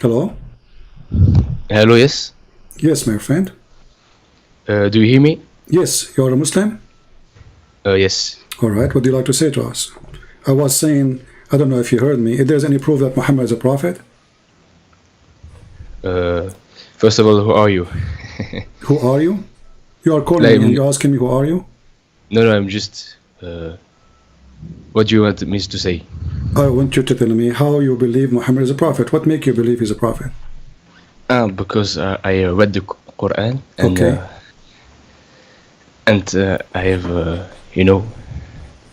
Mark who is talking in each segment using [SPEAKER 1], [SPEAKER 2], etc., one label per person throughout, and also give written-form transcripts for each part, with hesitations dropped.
[SPEAKER 1] Hello?
[SPEAKER 2] Hello, yes.
[SPEAKER 1] Yes, my friend.
[SPEAKER 2] Do you hear me?
[SPEAKER 1] Yes, you're a Muslim?
[SPEAKER 2] Yes.
[SPEAKER 1] All right, what do you like to say to us? I was saying, I don't know if you heard me, if there's any proof that Muhammad is a prophet?
[SPEAKER 2] First of all, who are you?
[SPEAKER 1] Who are you? You are calling
[SPEAKER 2] Like,
[SPEAKER 1] me and you're asking me who are you?
[SPEAKER 2] no, I'm just. What do you want me to say?
[SPEAKER 1] I want you to tell me how you believe Muhammad is a prophet. What make you believe he's a prophet?
[SPEAKER 2] Because I read the Qur'an and
[SPEAKER 1] Okay.
[SPEAKER 2] I have,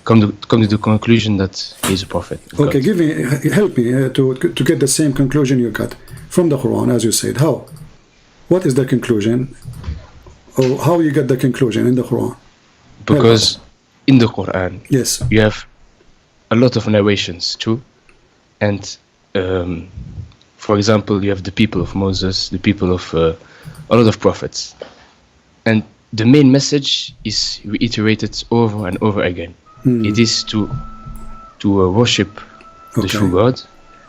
[SPEAKER 2] come to the conclusion that he's a prophet. of
[SPEAKER 1] Okay,
[SPEAKER 2] God.
[SPEAKER 1] help me to get the same conclusion you got from the Quran, as you said. How? What is the conclusion? Or how you get the conclusion in the Quran?
[SPEAKER 2] Because in the Qur'an,
[SPEAKER 1] Yes.
[SPEAKER 2] you have a lot of narrations too, and for example, you have the people of Moses, the people of a lot of prophets, and the main message is reiterated over and over again. It is to worship the true God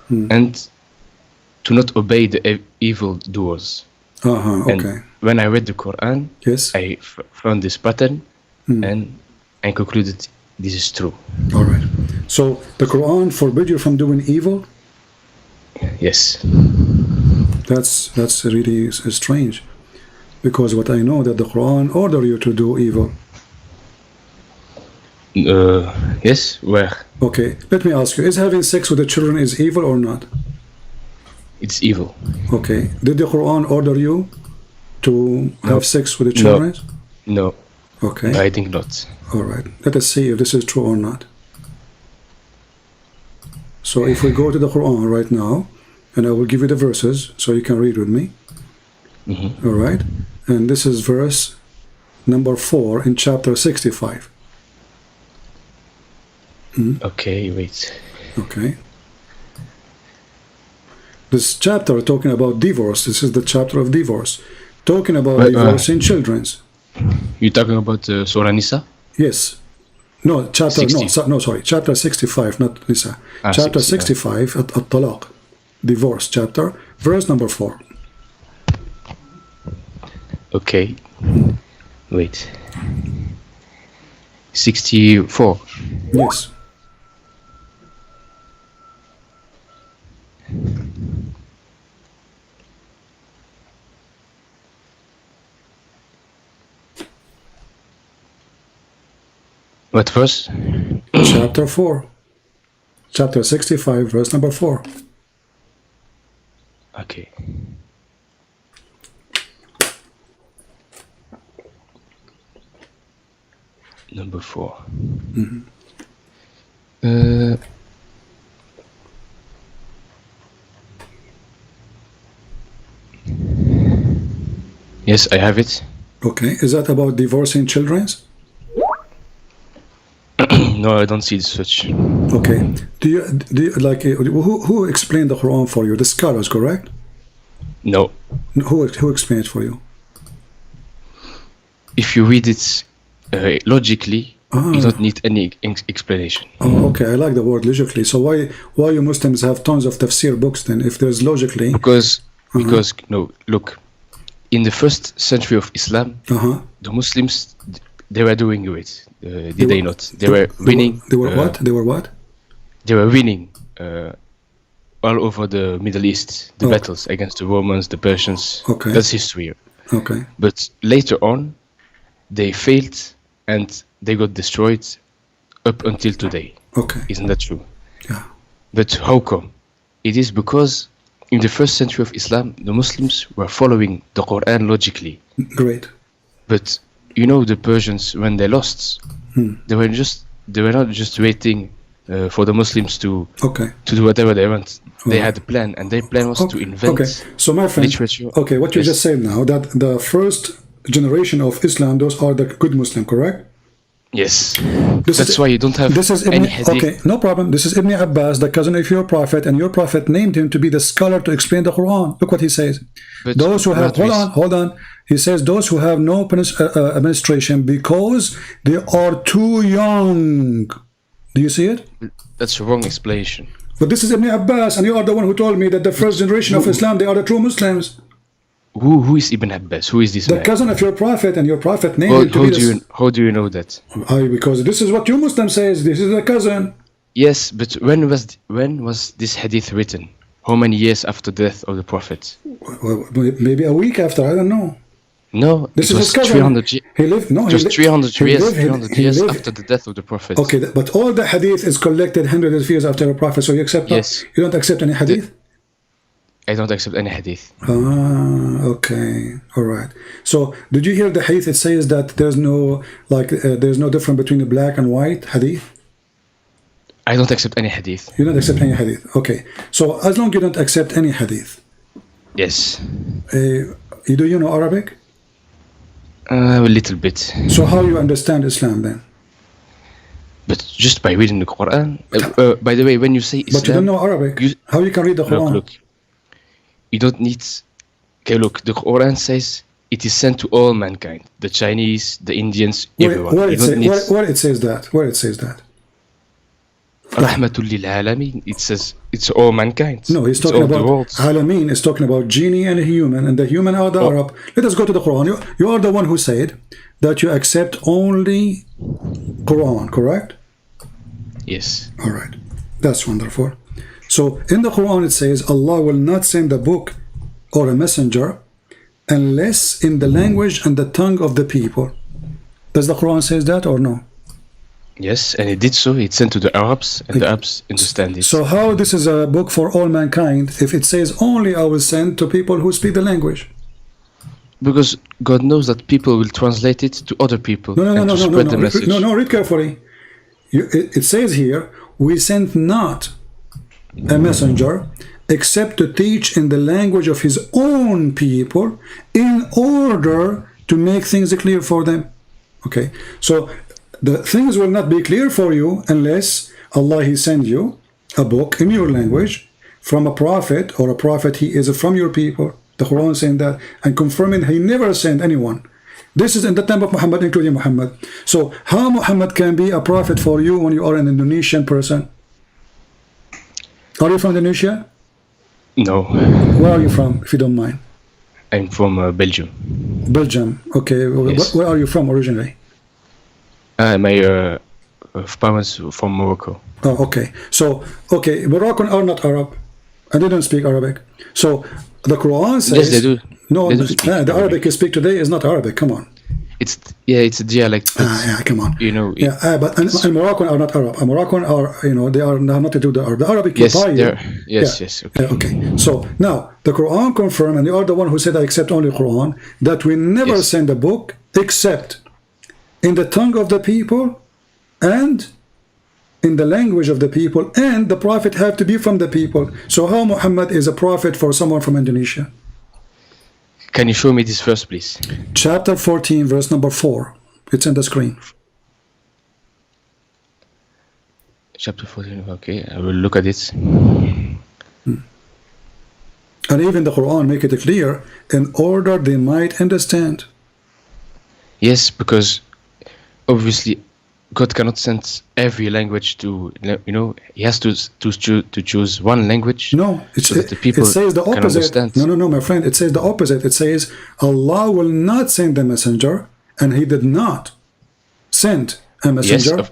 [SPEAKER 2] and to not obey the evil doers.
[SPEAKER 1] Okay.
[SPEAKER 2] And when I read the Quran,
[SPEAKER 1] Yes.
[SPEAKER 2] I found this pattern and I concluded this is true.
[SPEAKER 1] All right. So the Quran forbid you from doing evil?
[SPEAKER 2] Yes.
[SPEAKER 1] That's really strange, because what I know that the Quran order you to do evil.
[SPEAKER 2] Yes. Where?
[SPEAKER 1] Okay. Let me ask you: is having sex with the children is evil or not?
[SPEAKER 2] It's evil.
[SPEAKER 1] Okay. Did the Quran order you to have sex with the children?
[SPEAKER 2] No.
[SPEAKER 1] Okay.
[SPEAKER 2] I think not.
[SPEAKER 1] All right. Let us see if this is true or not. So if we go to the Quran right now, and I will give you the verses so you can read with me. All right. And this is verse number 4 in chapter 65.
[SPEAKER 2] Okay, wait.
[SPEAKER 1] Okay. This chapter talking about divorce. This is the chapter of divorce. Talking about divorcing children's.
[SPEAKER 2] You're talking about Surah Nisa?
[SPEAKER 1] Yes. No, chapter
[SPEAKER 2] 60.
[SPEAKER 1] no, sorry. Chapter 65, not Nisa. Chapter 65 at Paltalk. Divorce chapter, verse number 4.
[SPEAKER 2] Okay. Wait. 64.
[SPEAKER 1] Yes.
[SPEAKER 2] What verse?
[SPEAKER 1] Chapter 4. Chapter 65, verse number 4.
[SPEAKER 2] Okay. Number 4. Yes, I have it.
[SPEAKER 1] Okay. Is that about divorcing children's?
[SPEAKER 2] No, I don't see such.
[SPEAKER 1] Okay. Do you like who explained the Quran for you? The scholars, correct?
[SPEAKER 2] No.
[SPEAKER 1] Who explained it for you?
[SPEAKER 2] If you read it logically, you don't need any explanation.
[SPEAKER 1] Oh, okay. I like the word logically. So why you Muslims have tons of tafsir books then? If there's logically,
[SPEAKER 2] Because no, look, in the 1st century of Islam, the Muslims, they were doing it. Did they not? They were winning.
[SPEAKER 1] They were what? They were what?
[SPEAKER 2] They were winning all over the Middle East, the battles against the Romans, the Persians.
[SPEAKER 1] Okay.
[SPEAKER 2] That's history.
[SPEAKER 1] Okay.
[SPEAKER 2] But later on, they failed and they got destroyed up until today.
[SPEAKER 1] Okay.
[SPEAKER 2] Isn't that true?
[SPEAKER 1] Yeah.
[SPEAKER 2] But how come? It is because in the 1st century of Islam, the Muslims were following the Quran logically.
[SPEAKER 1] Great.
[SPEAKER 2] But you know, the Persians, when they lost, they were not just waiting for the Muslims to do whatever they want. They had a plan, and their plan was to invent
[SPEAKER 1] So my friend,
[SPEAKER 2] literature.
[SPEAKER 1] Okay, what you just said now, that the first generation of Islam, those are the good Muslim, correct?
[SPEAKER 2] Yes. That's why you don't have any hadith.
[SPEAKER 1] Okay, no problem. This is Ibn Abbas, the cousin of your prophet, and your prophet named him to be the scholar to explain the Quran. Look what he says.
[SPEAKER 2] But
[SPEAKER 1] those who have, hold on. He says those who have no administration because they are too young. Do you see it?
[SPEAKER 2] That's a wrong explanation.
[SPEAKER 1] But this is Ibn Abbas, and you are the one who told me that the first generation of Islam, they are the true Muslims.
[SPEAKER 2] Who is Ibn Abbas? Who is this
[SPEAKER 1] The
[SPEAKER 2] man?
[SPEAKER 1] cousin of your prophet, and your prophet named him to be
[SPEAKER 2] How do you know that?
[SPEAKER 1] Because this is what your Muslim says. This is the cousin.
[SPEAKER 2] Yes, but when was this hadith written? How many years after the death of the prophet?
[SPEAKER 1] Well, maybe a week after. I don't know.
[SPEAKER 2] No,
[SPEAKER 1] this
[SPEAKER 2] it
[SPEAKER 1] is
[SPEAKER 2] was
[SPEAKER 1] his cousin.
[SPEAKER 2] 300
[SPEAKER 1] He lived. No,
[SPEAKER 2] just 300 years.
[SPEAKER 1] He lived
[SPEAKER 2] After the death of the prophet.
[SPEAKER 1] Okay, but all the hadith is collected hundreds of years after the prophet. So you accept?
[SPEAKER 2] Yes.
[SPEAKER 1] You don't accept any hadith?
[SPEAKER 2] I don't accept any hadith.
[SPEAKER 1] Okay, all right. So did you hear the hadith? It says that there's no there's no difference between the black and white hadith.
[SPEAKER 2] I don't accept any hadith.
[SPEAKER 1] You don't accept any hadith. Okay. So as long as you don't accept any hadith.
[SPEAKER 2] Yes.
[SPEAKER 1] Do you know Arabic?
[SPEAKER 2] A little bit.
[SPEAKER 1] So how you understand Islam then?
[SPEAKER 2] But just by reading the Quran. By the way, when you say Islam,
[SPEAKER 1] but you don't know Arabic. How you can read the Quran?
[SPEAKER 2] Look. You don't need. Okay, look. The Quran says it is sent to all mankind: the Chinese, the Indians, everyone.
[SPEAKER 1] Where it says that? Where it says that?
[SPEAKER 2] Rahmatul lil alamin. It says it's all mankind.
[SPEAKER 1] No, he's talking about Alameen is talking about genie and human, and the human are the Arab. Let us go to the Quran. You are the one who said that you accept only Quran, correct?
[SPEAKER 2] Yes.
[SPEAKER 1] All right, that's wonderful. So in the Quran it says Allah will not send a book or a messenger unless in the language and the tongue of the people. Does the Quran says that or no?
[SPEAKER 2] Yes, and it did so. It sent to the Arabs, and the Arabs understand it.
[SPEAKER 1] So how this is a book for all mankind if it says only I will send to people who speak the language?
[SPEAKER 2] Because God knows that people will translate it to other people
[SPEAKER 1] to
[SPEAKER 2] spread the message.
[SPEAKER 1] No, read carefully. It says here, we sent not a messenger except to teach in the language of his own people in order to make things clear for them. Okay, so the things will not be clear for you unless Allah He send you a book in your language from a prophet, or a prophet he is from your people. The Quran saying that and confirming He never sent anyone. This is in the time of Muhammad, including Muhammad. So how Muhammad can be a prophet for you when you are an Indonesian person? Are you from Indonesia?
[SPEAKER 2] No.
[SPEAKER 1] Where are you from, if you don't mind?
[SPEAKER 2] I'm from Belgium.
[SPEAKER 1] Belgium, okay.
[SPEAKER 2] Yes.
[SPEAKER 1] Where are you from originally?
[SPEAKER 2] My parents from Morocco.
[SPEAKER 1] Oh, okay. So, okay, Moroccan are not Arab. I didn't speak Arabic. So, the Quran says...
[SPEAKER 2] Yes, they do.
[SPEAKER 1] No,
[SPEAKER 2] the
[SPEAKER 1] Arabic you speak today is not Arabic. Come on.
[SPEAKER 2] It's a dialect.
[SPEAKER 1] Come on.
[SPEAKER 2] You know.
[SPEAKER 1] But and Moroccan are not Arab. Moroccan are, they are not to do the Arab. The Arabic you buy.
[SPEAKER 2] Yes. Okay.
[SPEAKER 1] Okay. So now the Quran confirm, and you are the one who said I accept only Quran, that we never send a book except in the tongue of the people and in the language of the people, and the prophet have to be from the people. So how Muhammad is a prophet for someone from Indonesia?
[SPEAKER 2] Can you show me this verse, please?
[SPEAKER 1] Chapter 14, verse number 4. It's on the screen.
[SPEAKER 2] Chapter 14, okay. I will look at it.
[SPEAKER 1] And even the Quran make it clear in order they might understand.
[SPEAKER 2] Yes, because obviously God cannot send every language to, He has to choose one language.
[SPEAKER 1] No,
[SPEAKER 2] so that the people
[SPEAKER 1] it says the
[SPEAKER 2] can
[SPEAKER 1] opposite.
[SPEAKER 2] understand.
[SPEAKER 1] No, my friend. It says the opposite. It says Allah will not send a messenger, and He did not send a messenger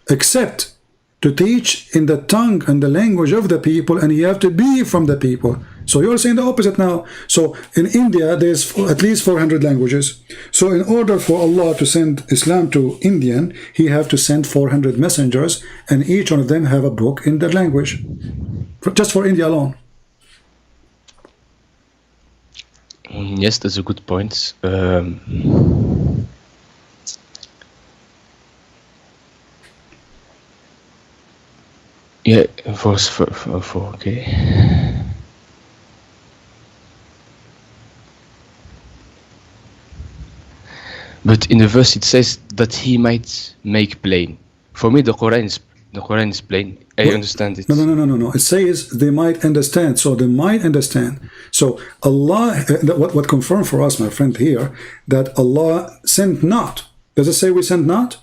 [SPEAKER 1] except to teach in the tongue and the language of the people, and He have to be from the people. So you're saying the opposite now. So in India, there's at least 400 languages. So in order for Allah to send Islam to Indian, He have to send 400 messengers, and each one of them have a book in their language. Just for India alone.
[SPEAKER 2] Yes, that's a good point. Yeah, for okay. But in the verse it says that He might make plain. For me, the Quran is plain. I understand it.
[SPEAKER 1] No. It says they might understand. So they might understand. So Allah, what confirmed for us, my friend, here, that Allah sent not. Does it say we sent not?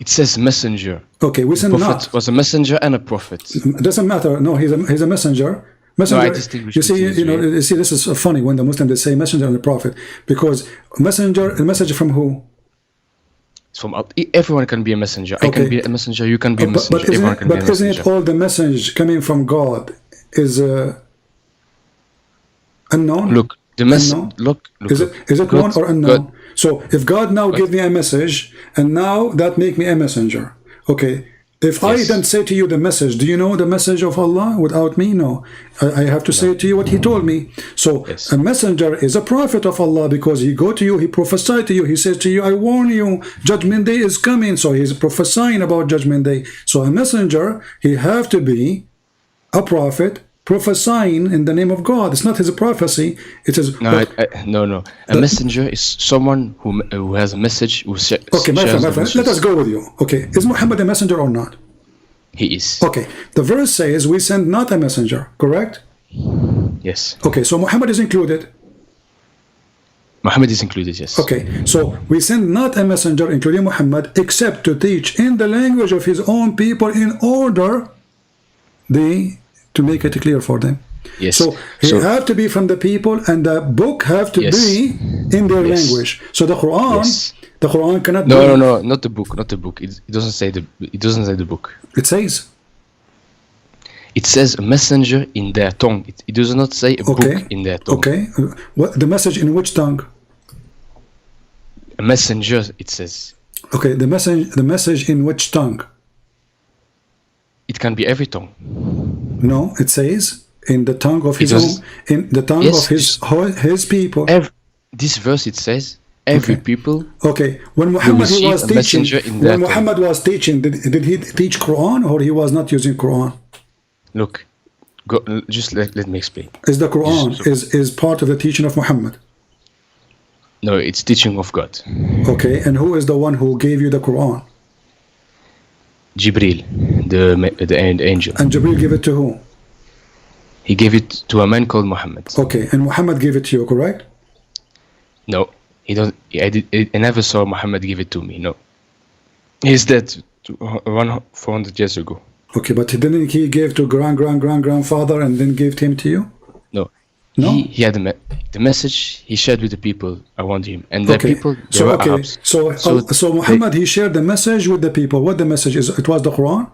[SPEAKER 2] It says messenger.
[SPEAKER 1] Okay, we send
[SPEAKER 2] Prophet
[SPEAKER 1] not.
[SPEAKER 2] was a messenger and a prophet.
[SPEAKER 1] It doesn't matter. No, he's a messenger. Messenger.
[SPEAKER 2] No, I distinguish
[SPEAKER 1] You see,
[SPEAKER 2] between the three.
[SPEAKER 1] you see, this is funny when the Muslims they say messenger and the prophet, because messenger, a message from who?
[SPEAKER 2] It's from everyone can be a messenger. I can be a messenger. You can be a messenger. Everyone can be a messenger.
[SPEAKER 1] Isn't it all the message coming from God is unknown?
[SPEAKER 2] Look, the message. Look.
[SPEAKER 1] Is it known or unknown? So if God now give me a message, and now that make me a messenger, okay. If I then say to you the message, do you know the message of Allah without me? No. I have to say to you what He told me. So a messenger is a prophet of Allah because he go to you, he prophesied to you, he says to you, I warn you, judgment day is coming. So he's prophesying about judgment day. So a messenger, he have to be a prophet prophesying in the name of God. It's not his prophecy. It is
[SPEAKER 2] no. A messenger is someone who has a message.
[SPEAKER 1] Okay, my friend, let us go with you. Okay, is Muhammad a messenger or not?
[SPEAKER 2] He is.
[SPEAKER 1] Okay, the verse says we send not a messenger, correct?
[SPEAKER 2] Yes.
[SPEAKER 1] Okay, so Muhammad is included.
[SPEAKER 2] Muhammad is included, yes.
[SPEAKER 1] Okay, so we send not a messenger, including Muhammad, except to teach in the language of his own people in order to make it clear for them.
[SPEAKER 2] Yes.
[SPEAKER 1] So he have to be from the people, and the book have to be in their language. So the Quran cannot.
[SPEAKER 2] No, not the book, not the book. It doesn't say the book.
[SPEAKER 1] It says.
[SPEAKER 2] It says a messenger in their tongue. It does not say a book in their tongue.
[SPEAKER 1] Okay. What the message in which tongue?
[SPEAKER 2] A messenger. It says.
[SPEAKER 1] Okay. The message in which tongue?
[SPEAKER 2] It can be every tongue.
[SPEAKER 1] No, it says in the tongue of his own, in the tongue of his people.
[SPEAKER 2] This verse it says every people.
[SPEAKER 1] Okay, when Muhammad was teaching, did he teach Quran or he was not using Quran?
[SPEAKER 2] Look, just let me explain.
[SPEAKER 1] Is the Quran is part of the teaching of Muhammad?
[SPEAKER 2] No, it's teaching of God.
[SPEAKER 1] Okay, and who is the one who gave you the Quran?
[SPEAKER 2] Jibril, the angel.
[SPEAKER 1] And Jibril gave it to who?
[SPEAKER 2] He gave it to a man called Muhammad.
[SPEAKER 1] Okay, and Muhammad gave it to you, correct?
[SPEAKER 2] No, he don't. I never saw Muhammad give it to me. No, he's dead 400 years ago.
[SPEAKER 1] Okay, but didn't he give to grandfather and then gave him to you?
[SPEAKER 2] No, he had the message he shared with the people around him, and the people they were Arabs.
[SPEAKER 1] So Muhammad he shared the message with the people. What the message is? It was the Quran.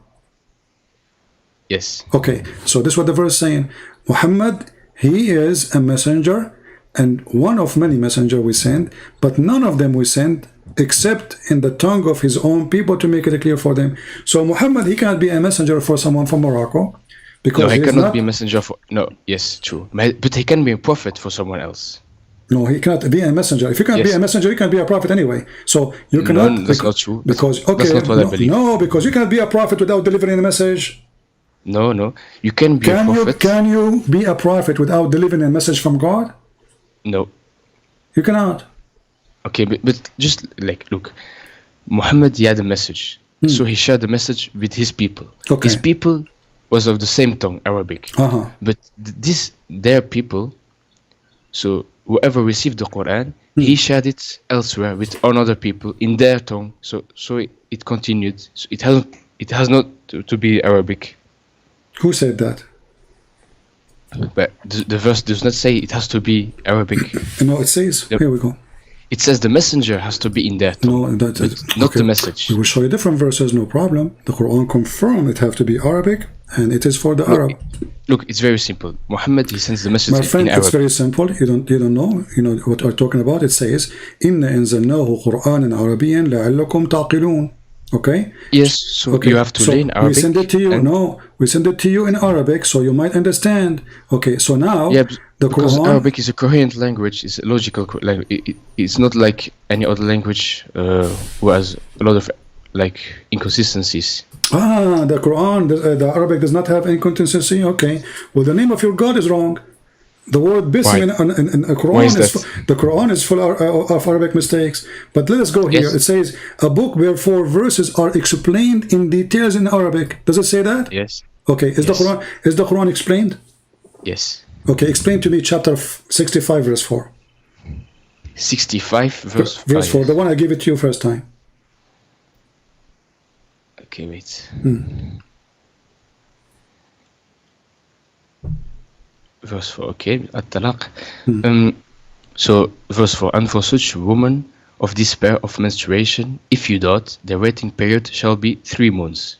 [SPEAKER 2] Yes.
[SPEAKER 1] Okay, so this is what the verse is saying. Muhammad, he is a messenger, and one of many messengers we send, but none of them we send except in the tongue of his own people to make it clear for them. So Muhammad, he can't be a messenger for someone from Morocco. Because
[SPEAKER 2] he cannot be a messenger for. No, yes, true. But he can be a prophet for someone else.
[SPEAKER 1] No, he cannot be a messenger. If you can't be a messenger, you can't be a prophet anyway. So you cannot.
[SPEAKER 2] No, that's not true.
[SPEAKER 1] Because
[SPEAKER 2] that's not what I believe.
[SPEAKER 1] No, because you cannot be a prophet without delivering a message.
[SPEAKER 2] No, you can be a prophet.
[SPEAKER 1] Can you be a prophet without delivering a message from God?
[SPEAKER 2] No,
[SPEAKER 1] you cannot.
[SPEAKER 2] Okay, but just look, Muhammad he had a message, so he shared the message with his people.
[SPEAKER 1] Okay.
[SPEAKER 2] His people was of the same tongue, Arabic. But their people, so whoever received the Quran, he shared it elsewhere with another people in their tongue. So it continued. So it has not to be Arabic.
[SPEAKER 1] Who said that?
[SPEAKER 2] But the verse does not say it has to be Arabic.
[SPEAKER 1] No, it says. Here we go.
[SPEAKER 2] It says the messenger has to be in their tongue, not the message.
[SPEAKER 1] We will show you different verses, no problem. The Quran confirms it have to be Arabic, and it is for the Arab.
[SPEAKER 2] Look, it's very simple. Muhammad, he sends the message
[SPEAKER 1] in Arabic. My friend, it's very simple. You don't know. You know what we're talking about. It says, "Inna anzalnahu Qur'anan Arabiyyan la'allakum taqilun." Okay.
[SPEAKER 2] Yes. So you have to learn Arabic.
[SPEAKER 1] We send it to you. No, we send it to you in Arabic, so you might understand. Okay. So now,
[SPEAKER 2] because Arabic is a coherent language. It's a logical language. It's not like any other language who has a lot of inconsistencies.
[SPEAKER 1] The Quran, the Arabic does not have inconsistency. Okay. Well, the name of your God is wrong. The word Bism in the Quran is full of Arabic mistakes. But let us go here. It says a book where 4 verses are explained in details in Arabic. Does it say that?
[SPEAKER 2] Yes.
[SPEAKER 1] Okay. Is the Quran explained?
[SPEAKER 2] Yes.
[SPEAKER 1] Okay. Explain to me chapter 65 verse 4.
[SPEAKER 2] 65 verse 5.
[SPEAKER 1] Verse 4. The one I gave it to you first time.
[SPEAKER 2] Okay, wait. Verse 4, okay, at-talaq. So, verse 4, and for such woman of despair of menstruation, if you doubt, their waiting period shall be 3 months.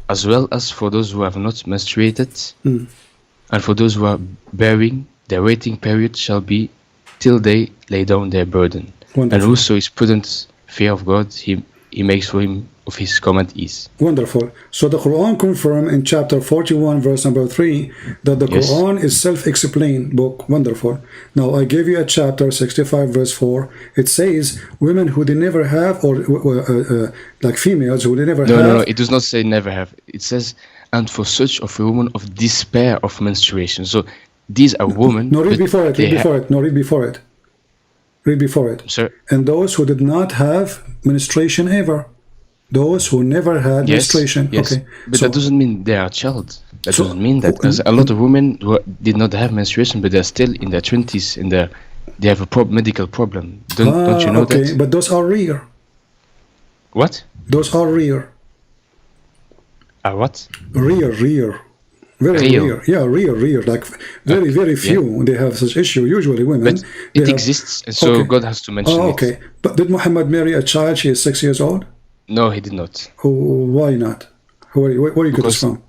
[SPEAKER 2] As well as for those who have not menstruated, and for those who are bearing, their waiting period shall be till they lay down their burden.
[SPEAKER 1] Wonderful.
[SPEAKER 2] And whoso is prudent, fear of God, he makes for him of his command ease.
[SPEAKER 1] Wonderful. So the Quran confirm in chapter 41 verse number 3 that the Quran is self-explained book. Wonderful. Now I gave you a chapter 65 verse 4. It says women who they never have, or like females who they never have.
[SPEAKER 2] No, it does not say never have. It says, and for such of a woman of despair of menstruation. So these are women.
[SPEAKER 1] No, read before it. Read before it. No, read before it. Read before it.
[SPEAKER 2] Sir.
[SPEAKER 1] And those who did not have menstruation ever. Those who never had menstruation.
[SPEAKER 2] Yes.
[SPEAKER 1] Okay.
[SPEAKER 2] But
[SPEAKER 1] so,
[SPEAKER 2] that doesn't mean they are a child. That doesn't mean that. There's a lot of women who did not have menstruation, but they're still in their 20s and they have a medical problem. Don't you know that?
[SPEAKER 1] But those are rare.
[SPEAKER 2] What?
[SPEAKER 1] Those are rare.
[SPEAKER 2] What?
[SPEAKER 1] Rare. Very rare. Yeah, rare. Like very few. They have such issue. Usually women.
[SPEAKER 2] But it exists, and so God has to mention it.
[SPEAKER 1] Okay. But did Muhammad marry a child? She is 6 years old?
[SPEAKER 2] No, he did not.
[SPEAKER 1] Why not? Where you get this from?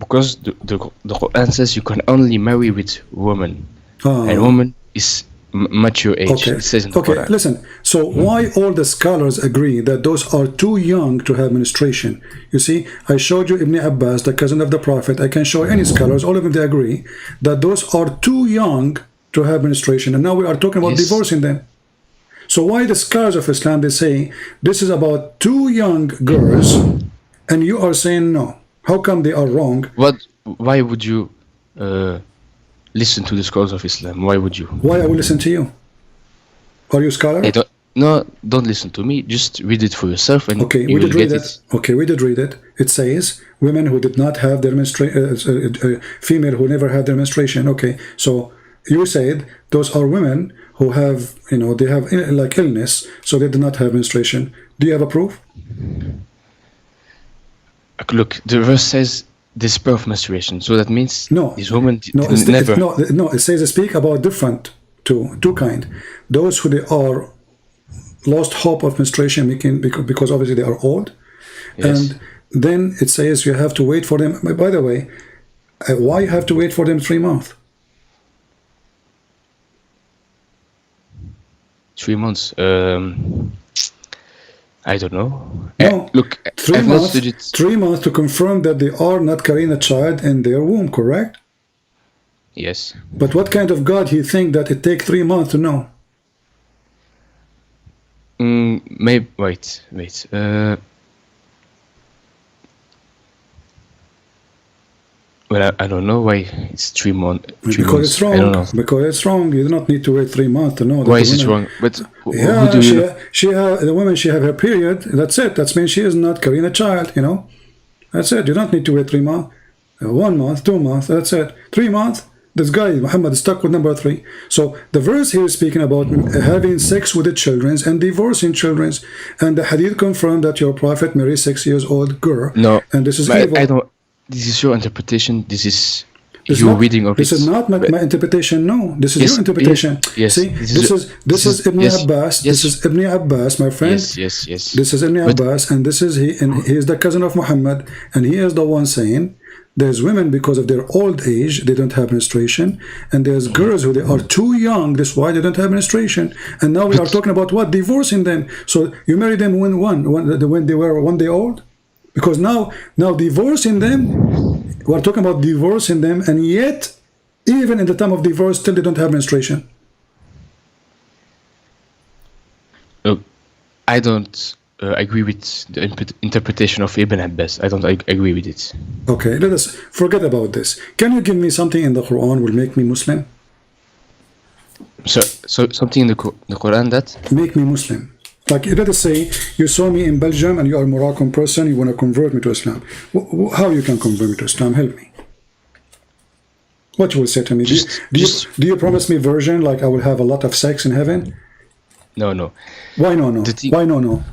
[SPEAKER 2] Because the Quran says you can only marry with woman. And woman is mature age.
[SPEAKER 1] Okay.
[SPEAKER 2] It says in the Quran.
[SPEAKER 1] Listen. So why all the scholars agree that those are too young to have menstruation? You see, I showed you Ibn Abbas, the cousin of the Prophet. I can show any scholars, all of them, they agree that those are too young to have menstruation. And now we are talking about divorcing them. So why the scholars of Islam, they say this is about 2 young girls, and you are saying no? How come they are wrong?
[SPEAKER 2] Why would you listen to the scholars of Islam? Why would you?
[SPEAKER 1] Why I will listen to you? Are you a scholar?
[SPEAKER 2] Don't listen to me. Just read it for yourself, and
[SPEAKER 1] we did read it. Okay, we did read it. It says women who did not have their menstruation, female who never had their menstruation. Okay, so you said those are women who have, they have like illness, so they did not have menstruation. Do you have a proof?
[SPEAKER 2] Look, the verse says despair of menstruation, so that means this woman never.
[SPEAKER 1] It says speak about different two kind. Those who they are lost hope of menstruation, because obviously they are old, and then it says you have to wait for them. By the way, why you have to wait for them 3 months?
[SPEAKER 2] 3 months. I don't know.
[SPEAKER 1] No,
[SPEAKER 2] look,
[SPEAKER 1] 3 months. 3 months to confirm that they are not carrying a child in their womb, correct?
[SPEAKER 2] Yes.
[SPEAKER 1] But what kind of God you think that it takes 3 months to know?
[SPEAKER 2] Maybe. Wait. Well, I don't know why it's 3 months.
[SPEAKER 1] Because it's wrong. I don't know. Because it's wrong. You do not need to wait 3 months to know.
[SPEAKER 2] Why is it wrong? But
[SPEAKER 1] the woman, she have her period. That's it. That means she is not carrying a child. That's it. You don't need to wait 3 months. 1 month, 2 months. That's it. 3 months. This guy Muhammad is stuck with number 3. So the verse here is speaking about having sex with the children and divorcing children, and the hadith confirmed that your prophet married 6 years old girl.
[SPEAKER 2] No,
[SPEAKER 1] and this is evil.
[SPEAKER 2] I don't. This is your interpretation. This is your reading of it.
[SPEAKER 1] This is not my interpretation. No, this is your interpretation.
[SPEAKER 2] Yes.
[SPEAKER 1] See, this is Ibn Abbas. This is Ibn Abbas, my friend.
[SPEAKER 2] Yes.
[SPEAKER 1] This is Ibn Abbas, and this is he, and he is the cousin of Muhammad, and he is the one saying there's women because of their old age they don't have menstruation, and there's girls who they are too young. That's why they don't have menstruation. And now we are talking about what, divorcing them. So you marry them when they were 1 day old. Because now divorcing them, we're talking about divorcing them, and yet, even in the time of divorce, still they don't have menstruation.
[SPEAKER 2] Look, I don't agree with the interpretation of Ibn Abbas. I don't agree with it.
[SPEAKER 1] Okay, let us forget about this. Can you give me something in the Quran will make me Muslim?
[SPEAKER 2] So something in the Quran that
[SPEAKER 1] make me Muslim. Like, let us say you saw me in Belgium and you are a Moroccan person, you want to convert me to Islam. How you can convert me to Islam? Help me. What you will say to me? Do you promise me virgin, like I will have a lot of sex in heaven?
[SPEAKER 2] No.
[SPEAKER 1] Why no? Why no?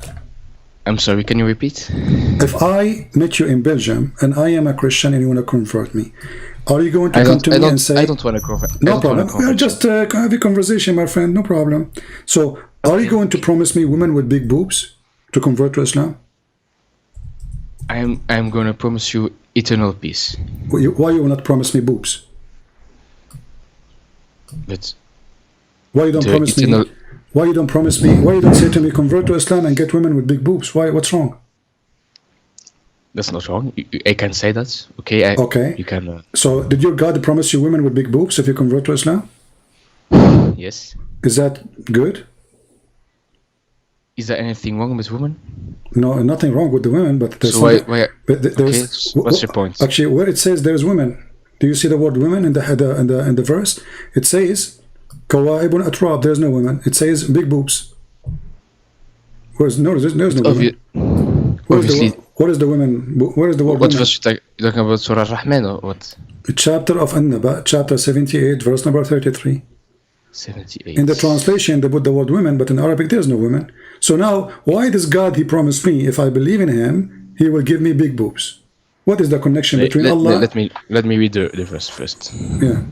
[SPEAKER 2] I'm sorry, can you repeat?
[SPEAKER 1] If I met you in Belgium and I am a Christian and you want to convert me, are you going to come to me and say...
[SPEAKER 2] I don't want to convert.
[SPEAKER 1] No problem. We are just have a conversation, my friend. No problem. So, are you going to promise me women with big boobs to convert to Islam?
[SPEAKER 2] I'm going to promise you eternal peace.
[SPEAKER 1] Why you will not promise me boobs?
[SPEAKER 2] But
[SPEAKER 1] why you don't promise me? Why you don't promise me? Why you don't say to me, convert to Islam and get women with big boobs? Why? What's wrong?
[SPEAKER 2] That's not wrong. I can say that. Okay.
[SPEAKER 1] Okay.
[SPEAKER 2] You can.
[SPEAKER 1] So, did your God promise you women with big boobs if you convert to Islam?
[SPEAKER 2] Yes.
[SPEAKER 1] Is that good?
[SPEAKER 2] Is there anything wrong with women?
[SPEAKER 1] No, nothing wrong with the women, but there's
[SPEAKER 2] so why
[SPEAKER 1] there's,
[SPEAKER 2] okay, what's your point?
[SPEAKER 1] Actually, where it says there's women, do you see the word women in the verse? It says kawaibun atrab. There's no women. It says big boobs. There's no women. What is the women? Where is the word?
[SPEAKER 2] What verse you talking about? Surah Rahman or what?
[SPEAKER 1] Chapter of An-Naba, chapter 78, verse number 33.
[SPEAKER 2] 78.
[SPEAKER 1] In the translation, they put the word women, but in Arabic, there's no women. So now, why does God, He promised me, if I believe in Him, He will give me big boobs? What is the connection between Allah?
[SPEAKER 2] Let me read the verse first.
[SPEAKER 1] Yeah.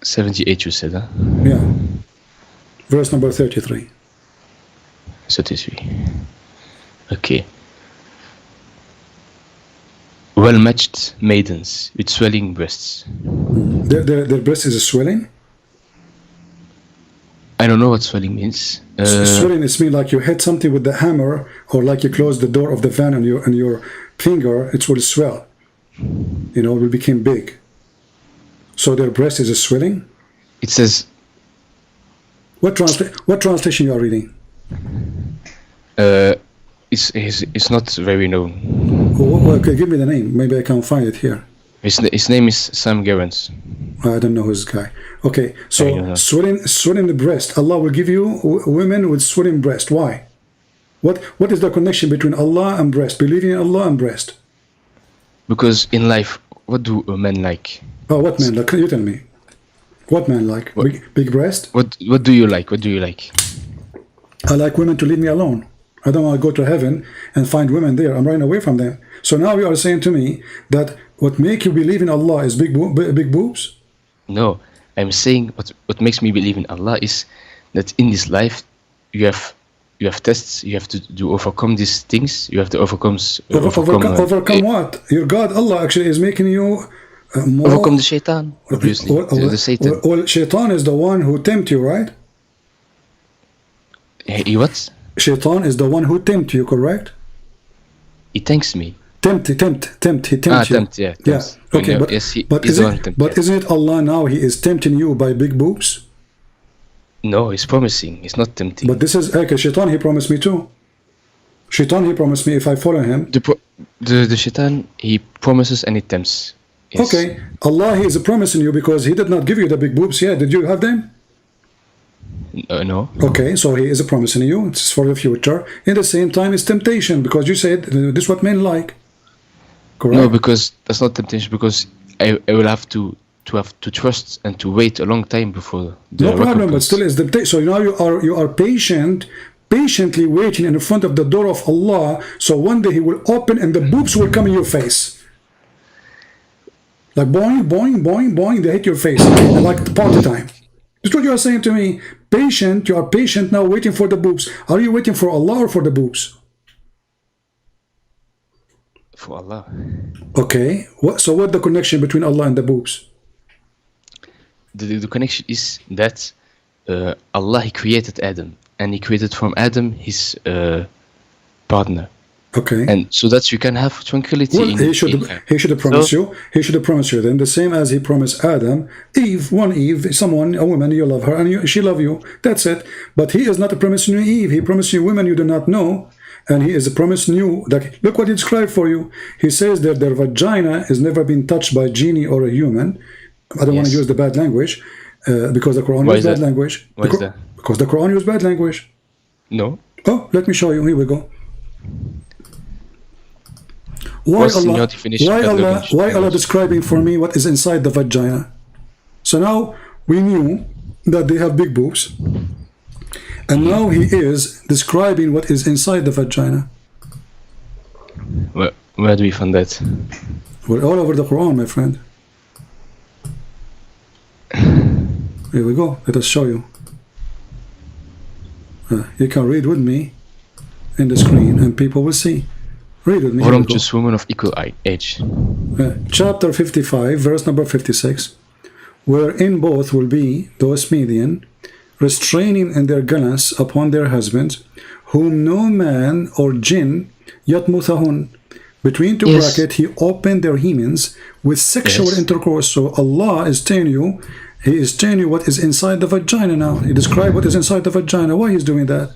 [SPEAKER 2] 78, you said, huh?
[SPEAKER 1] Yeah. Verse number 33.
[SPEAKER 2] 33. Okay. Well-matched maidens with swelling breasts.
[SPEAKER 1] Their breast is swelling?
[SPEAKER 2] I don't know what swelling means.
[SPEAKER 1] Swelling is mean like you hit something with the hammer, or like you close the door of the van on your finger, it will swell. You know, it will become big. So their breast is swelling?
[SPEAKER 2] It says...
[SPEAKER 1] What translation you are reading?
[SPEAKER 2] It's not very known.
[SPEAKER 1] Well, okay, give me the name. Maybe I can find it here.
[SPEAKER 2] His name is Sam Gerrans.
[SPEAKER 1] I don't know who's this guy. Okay, so swelling the breast. Allah will give you women with swelling breast. Why? What is the connection between Allah and breast? Believing in Allah and breast?
[SPEAKER 2] Because in life, what do men like?
[SPEAKER 1] Oh, what men like? You tell me. What men like? Big breast?
[SPEAKER 2] What do you like? What do you like?
[SPEAKER 1] I like women to leave me alone. I don't want to go to heaven and find women there. I'm running away from them. So now you are saying to me that what make you believe in Allah is big boobs?
[SPEAKER 2] No, I'm saying what makes me believe in Allah is that in this life you have tests. You have to overcome these things. You have to overcome
[SPEAKER 1] what? Your God, Allah, actually is making you more...
[SPEAKER 2] Overcome the shaitan, obviously. The Satan.
[SPEAKER 1] Well, shaitan is the one who tempt you, right?
[SPEAKER 2] He what?
[SPEAKER 1] Shaitan is the one who tempt you, correct?
[SPEAKER 2] He tempts me.
[SPEAKER 1] Tempt. He tempts you.
[SPEAKER 2] Tempt, yeah. Tempts.
[SPEAKER 1] Yeah. Okay, but,
[SPEAKER 2] yes,
[SPEAKER 1] but isn't it Allah now? He is tempting you by big boobs?
[SPEAKER 2] No, he's promising. He's not tempting.
[SPEAKER 1] But this is okay. Shaitan, he promised me too. Shaitan, he promised me if I follow him.
[SPEAKER 2] The shaitan, he promises and he tempts. Yes.
[SPEAKER 1] Okay, Allah, he is promising you because he did not give you the big boobs yet. Did you have them?
[SPEAKER 2] No.
[SPEAKER 1] Okay, so he is promising you. It's for the future. In the same time, it's temptation because you said this is what men like. Correct?
[SPEAKER 2] No, because that's not temptation. Because I will have to trust and to wait a long time before the
[SPEAKER 1] no problem,
[SPEAKER 2] recompense.
[SPEAKER 1] but still is temptation. So now you are patiently waiting in front of the door of Allah. So one day He will open and the boobs will come in your face. Like boing, boing, boing, boing, they hit your face. Like the party time. That's what you are saying to me. Patient, you are patient now waiting for the boobs. Are you waiting for Allah or for the boobs?
[SPEAKER 2] For Allah.
[SPEAKER 1] Okay. So what's the connection between Allah and the boobs?
[SPEAKER 2] The connection is that Allah, He created Adam. And He created from Adam his partner.
[SPEAKER 1] Okay.
[SPEAKER 2] And so that you can have tranquility.
[SPEAKER 1] Well, he should have promised you. He should have promised you then the same as he promised Adam. Eve, a woman, you love her and she love you. That's it. But he is not promising you Eve. He promised you women you do not know. And he is promising you that, look what he described for you. He says that their vagina has never been touched by a genie or a human. I don't want to use the bad language because the Quran uses bad language.
[SPEAKER 2] Why is that?
[SPEAKER 1] Because the Quran uses bad language.
[SPEAKER 2] No.
[SPEAKER 1] Oh, let me show you. Here we go. Why Allah describing for me what is inside the vagina? So now we knew that they have big boobs, And now he is describing what is inside the vagina.
[SPEAKER 2] Where do we find that?
[SPEAKER 1] Well, all over the Quran, my friend. Here we go. Let us show you. You can read with me in the screen, and people will see. Read with me.
[SPEAKER 2] Voluptuous women of equal age.
[SPEAKER 1] Chapter 55, verse number 56. Wherein both will be those median, restraining in their gallants upon their husbands, whom no man or jinn yatmuthahun. Between two brackets, he opened their hymens with sexual intercourse. So Allah is telling you, He is telling you what is inside the vagina now. He described what is inside the vagina. Why he's doing that?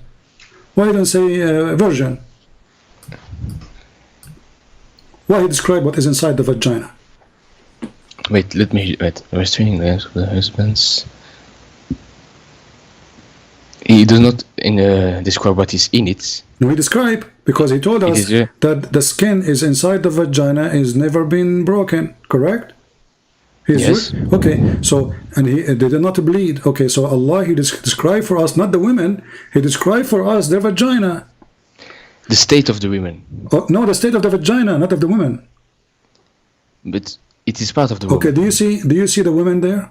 [SPEAKER 1] Why he don't say virgin? Why he describe what is inside the vagina?
[SPEAKER 2] Wait. Restraining the hands of the husbands. He does not describe what is in it. No, he described, because he told us that the skin is inside the vagina is never been broken, correct? Yes. Okay, so, and they did not bleed. Okay, so Allah, He described for us, not the women, He described for us their vagina. The state of the women.
[SPEAKER 1] Oh, no, the state of the vagina, not of the women.
[SPEAKER 2] But it is part of the woman.
[SPEAKER 1] Okay, do you see the women there?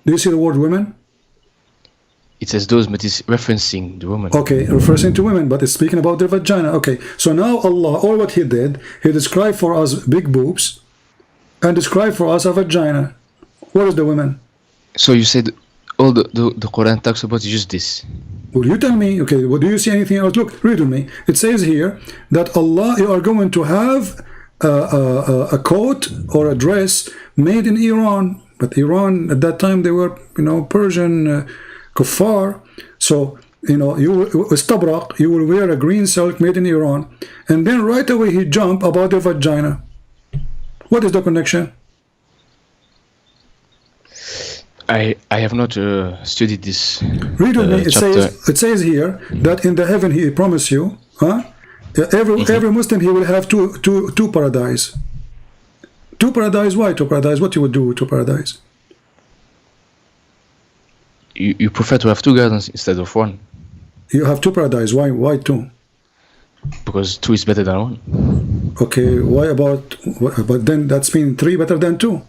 [SPEAKER 1] Do you see the word women?
[SPEAKER 2] It says those, but it's referencing the woman.
[SPEAKER 1] Okay, referring to women, but it's speaking about their vagina. Okay, so now Allah, all what He did, He described for us big boobs and described for us a vagina. What is the women?
[SPEAKER 2] So you said all the Quran talks about just this.
[SPEAKER 1] Well, you tell me. Okay, well, do you see anything else? Look, read with me. It says here that Allah, you are going to have a coat or a dress made in Iran. But Iran, at that time, they were, Persian kuffar. So, you will wear a green silk made in Iran. And then right away he jump about the vagina. What is the connection?
[SPEAKER 2] I have not studied this.
[SPEAKER 1] Read with me. It says here that in the heaven He promised you, every Muslim, he will have two paradise. Two paradise. Why two paradise? What you would do to paradise?
[SPEAKER 2] You prefer to have two gardens instead of one.
[SPEAKER 1] You have two paradise. Why two?
[SPEAKER 2] Because two is better than one.
[SPEAKER 1] Okay, why about? But then that's mean three better than two.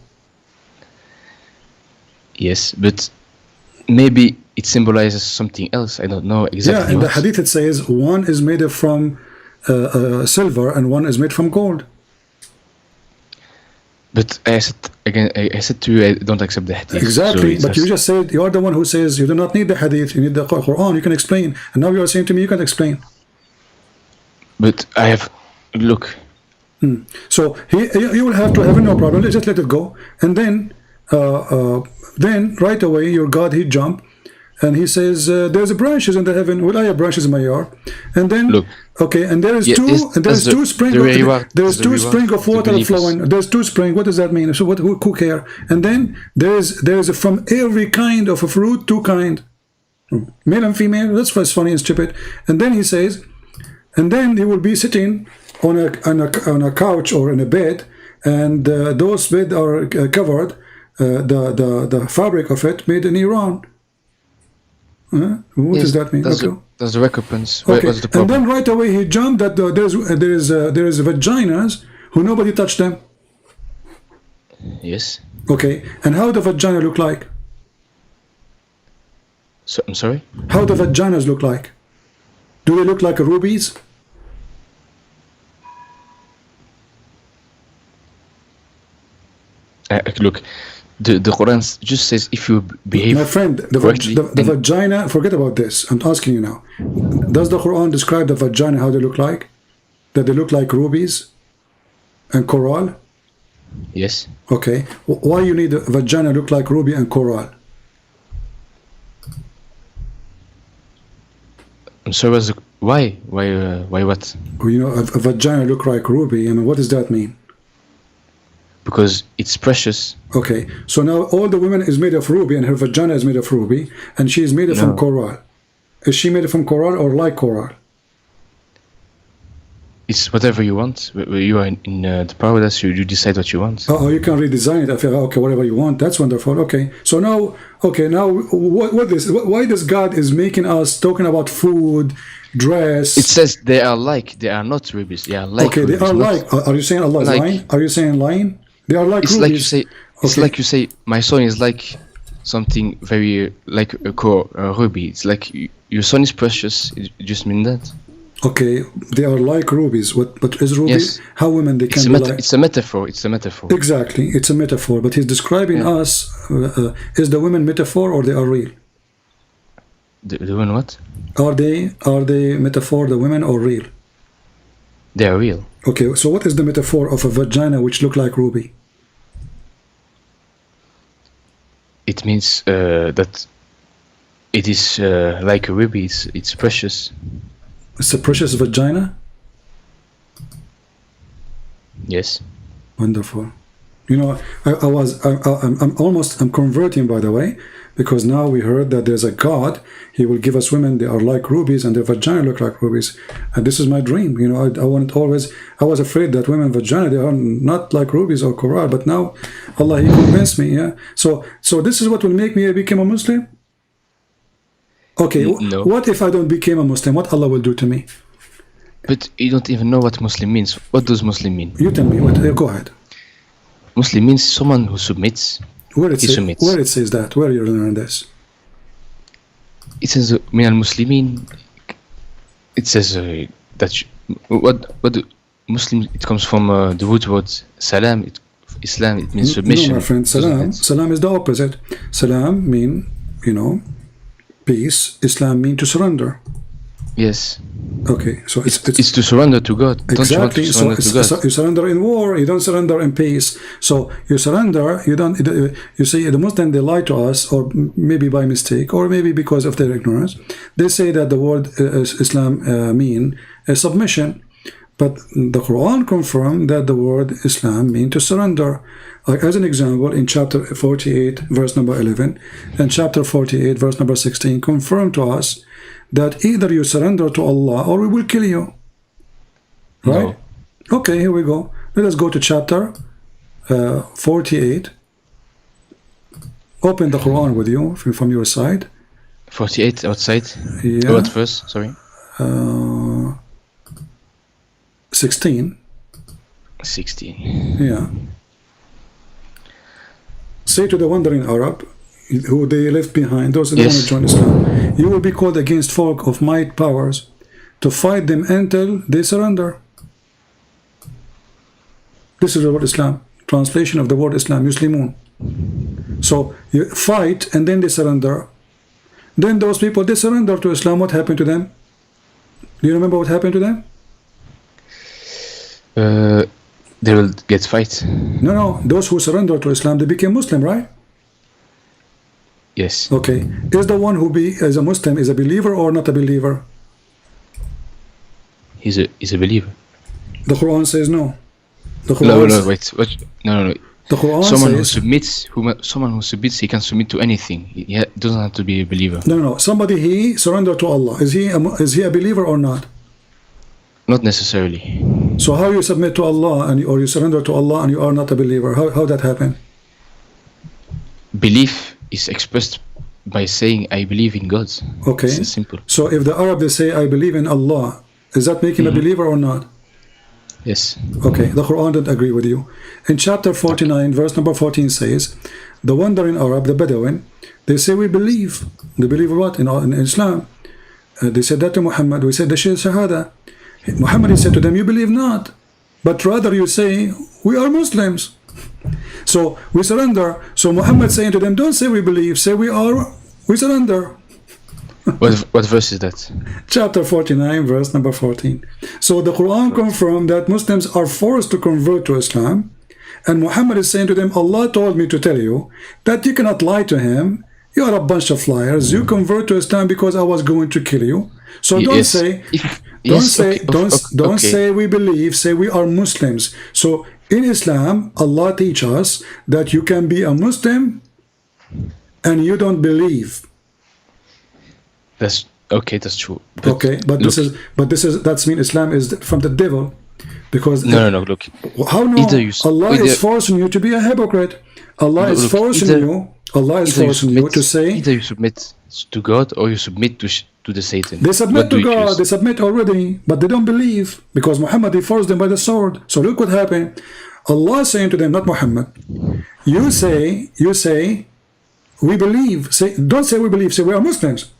[SPEAKER 2] Yes, but maybe it symbolizes something else. I don't know exactly.
[SPEAKER 1] Yeah, in the hadith it says one is made from silver and one is made from gold.
[SPEAKER 2] But I said to you, I don't accept the hadith.
[SPEAKER 1] Exactly, but you just said, you are the one who says you do not need the hadith, you need the Quran, you can explain. And now you are saying to me you can explain.
[SPEAKER 2] But I have, look.
[SPEAKER 1] So you will have to have no problem, just let it go. And then right away your God, he jump and he says there's branches in the heaven. Well, I have branches in my yard. And then
[SPEAKER 2] look,
[SPEAKER 1] okay, and there is two spring of water flowing. There's two spring. What does that mean? So who care? And then there's from every kind of a fruit, two kind, male and female. That's what's funny and stupid. And then he says, and then he will be sitting on a couch or in a bed, and those beds are covered. The fabric of it made in Iran. What does that mean?
[SPEAKER 2] That's the recompense.
[SPEAKER 1] Okay.
[SPEAKER 2] What's the problem?
[SPEAKER 1] And then right away he jumped that there is vaginas who nobody touched them.
[SPEAKER 2] Yes.
[SPEAKER 1] Okay. And how the vagina look like?
[SPEAKER 2] So, I'm sorry?
[SPEAKER 1] How the vaginas look like? Do they look like rubies?
[SPEAKER 2] Look, the Quran just says if you behave.
[SPEAKER 1] My friend, the vagina. Forget about this. I'm asking you now. Does the Quran describe the vagina how they look like? That they look like rubies and coral?
[SPEAKER 2] Yes.
[SPEAKER 1] Okay. Why you need a vagina look like ruby and coral?
[SPEAKER 2] I'm sorry. Why? Why what?
[SPEAKER 1] A vagina look like ruby. I mean, what does that mean?
[SPEAKER 2] Because it's precious.
[SPEAKER 1] Okay, so now all the women is made of ruby and her vagina is made of ruby and she is made from coral. Is she made from coral or like coral?
[SPEAKER 2] It's whatever you want. You are in the paradise. You decide what you want.
[SPEAKER 1] Oh, you can redesign it. I feel okay, whatever you want. That's wonderful. Okay, so now, why does God is making us talking about food, dress?
[SPEAKER 2] It says they are not rubies. They are like.
[SPEAKER 1] Okay,
[SPEAKER 2] rubies,
[SPEAKER 1] they are like. Are you saying Allah is lying? Are you saying lying? They are like
[SPEAKER 2] it's
[SPEAKER 1] rubies.
[SPEAKER 2] Like you say. It's like you say. My son is like something very like a core ruby. It's like your son is precious. It just mean that.
[SPEAKER 1] Okay, they are like rubies. But is ruby?
[SPEAKER 2] Yes.
[SPEAKER 1] How women they can be like?
[SPEAKER 2] It's a metaphor. It's a metaphor.
[SPEAKER 1] Exactly, it's a metaphor. But he's describing us. Is the women metaphor or they are real?
[SPEAKER 2] The women what?
[SPEAKER 1] Are they metaphor? The women or real?
[SPEAKER 2] They are real.
[SPEAKER 1] Okay, so what is the metaphor of a vagina which look like ruby?
[SPEAKER 2] It means that it is like a ruby. It's precious.
[SPEAKER 1] It's a precious vagina?
[SPEAKER 2] Yes.
[SPEAKER 1] Wonderful. You know, I'm converting, by the way, because now we heard that there's a God. He will give us women, they are like rubies and their vagina look like rubies. And this is my dream. You know, I was afraid that women vagina, they are not like rubies or coral, but now Allah, He convinced me, yeah. So this is what will make me become a Muslim? Okay,
[SPEAKER 2] no.
[SPEAKER 1] What if I don't become a Muslim? What Allah will do to me?
[SPEAKER 2] But you don't even know what Muslim means. What does Muslim mean?
[SPEAKER 1] You tell me. Go ahead.
[SPEAKER 2] Muslim means someone who submits.
[SPEAKER 1] Where it says that? Where you learn this?
[SPEAKER 2] It says min al-Muslimin. It says that what Muslim. It comes from the root word salam. Islam. It means submission.
[SPEAKER 1] No, my friend. Salam is the opposite. Salam mean, you know, peace. Islam mean to surrender.
[SPEAKER 2] Yes.
[SPEAKER 1] Okay, so it's
[SPEAKER 2] to surrender to God.
[SPEAKER 1] Exactly.
[SPEAKER 2] Don't you want to surrender to God?
[SPEAKER 1] So you surrender in war. You don't surrender in peace. So you surrender. You don't. You see, the Muslims, they lie to us, or maybe by mistake, or maybe because of their ignorance. They say that the word Islam mean submission, but the Quran confirmed that the word Islam mean to surrender. As an example, in chapter 48, verse number 11, and chapter 48, verse number 16, confirm to us that either you surrender to Allah or we will kill you. Right? No. Okay, here we go. Let us go to chapter 48. Open the Quran with you from your side.
[SPEAKER 2] 48 outside?
[SPEAKER 1] Yeah.
[SPEAKER 2] What verse? Sorry.
[SPEAKER 1] 16.
[SPEAKER 2] 16.
[SPEAKER 1] Yeah. Say to the wandering Arab, who they left behind, those who don't want to join Islam, you will be called against folk of might powers to fight them until they surrender. This is the word Islam, translation of the word Islam, Muslimun. So you fight and then they surrender. Then those people, they surrender to Islam. What happened to them? Do you remember what happened to them?
[SPEAKER 2] They will get fight.
[SPEAKER 1] No, those who surrender to Islam, they became Muslim, right?
[SPEAKER 2] Yes.
[SPEAKER 1] Okay. Is the one who is a Muslim is a believer or not a believer?
[SPEAKER 2] He's a believer.
[SPEAKER 1] The Quran says no. The Quran
[SPEAKER 2] wait. What? No.
[SPEAKER 1] The Quran
[SPEAKER 2] someone who submits, he can submit to anything. He doesn't have to be a believer.
[SPEAKER 1] No. Somebody he surrendered to Allah. Is he a believer or not?
[SPEAKER 2] Not necessarily.
[SPEAKER 1] So how you submit to Allah or you surrender to Allah and you are not a believer? How that happen?
[SPEAKER 2] Belief is expressed by saying I believe in God.
[SPEAKER 1] Okay.
[SPEAKER 2] It's simple.
[SPEAKER 1] So if the Arab they say I believe in Allah, is that making a believer or not?
[SPEAKER 2] Yes.
[SPEAKER 1] Okay, the Quran didn't agree with you. In chapter 49, verse number 14 says, the wandering Arab, the Bedouin, they say we believe. They believe what? In Islam. They said that to Muhammad. We said the Shahada. Muhammad said to them, you believe not, but rather you say we are Muslims. So we surrender. So Muhammad saying to them, don't say we believe, say we surrender.
[SPEAKER 2] What verse is that?
[SPEAKER 1] Chapter 49, verse number 14. So the Quran confirmed that Muslims are forced to convert to Islam, and Muhammad is saying to them, Allah told me to tell you that you cannot lie to him. You are a bunch of liars. You convert to Islam because I was going to kill you. So don't say we believe, say we are Muslims. So in Islam, Allah teaches us that you can be a Muslim and you don't believe.
[SPEAKER 2] Okay, that's true.
[SPEAKER 1] Okay, but
[SPEAKER 2] look,
[SPEAKER 1] that's mean Islam is from the devil, because
[SPEAKER 2] no. Look,
[SPEAKER 1] how no?
[SPEAKER 2] either you
[SPEAKER 1] Allah is forcing you to be a hypocrite. Allah is forcing you. Allah is forcing you to say
[SPEAKER 2] either you submit to God or you submit to the Satan.
[SPEAKER 1] They submit to God.
[SPEAKER 2] Choose?
[SPEAKER 1] They submit already, but they don't believe because Muhammad, he forced them by the sword. So look what happened. Allah is saying to them, not Muhammad. You say, we believe. Don't say we believe. Say we are Muslims.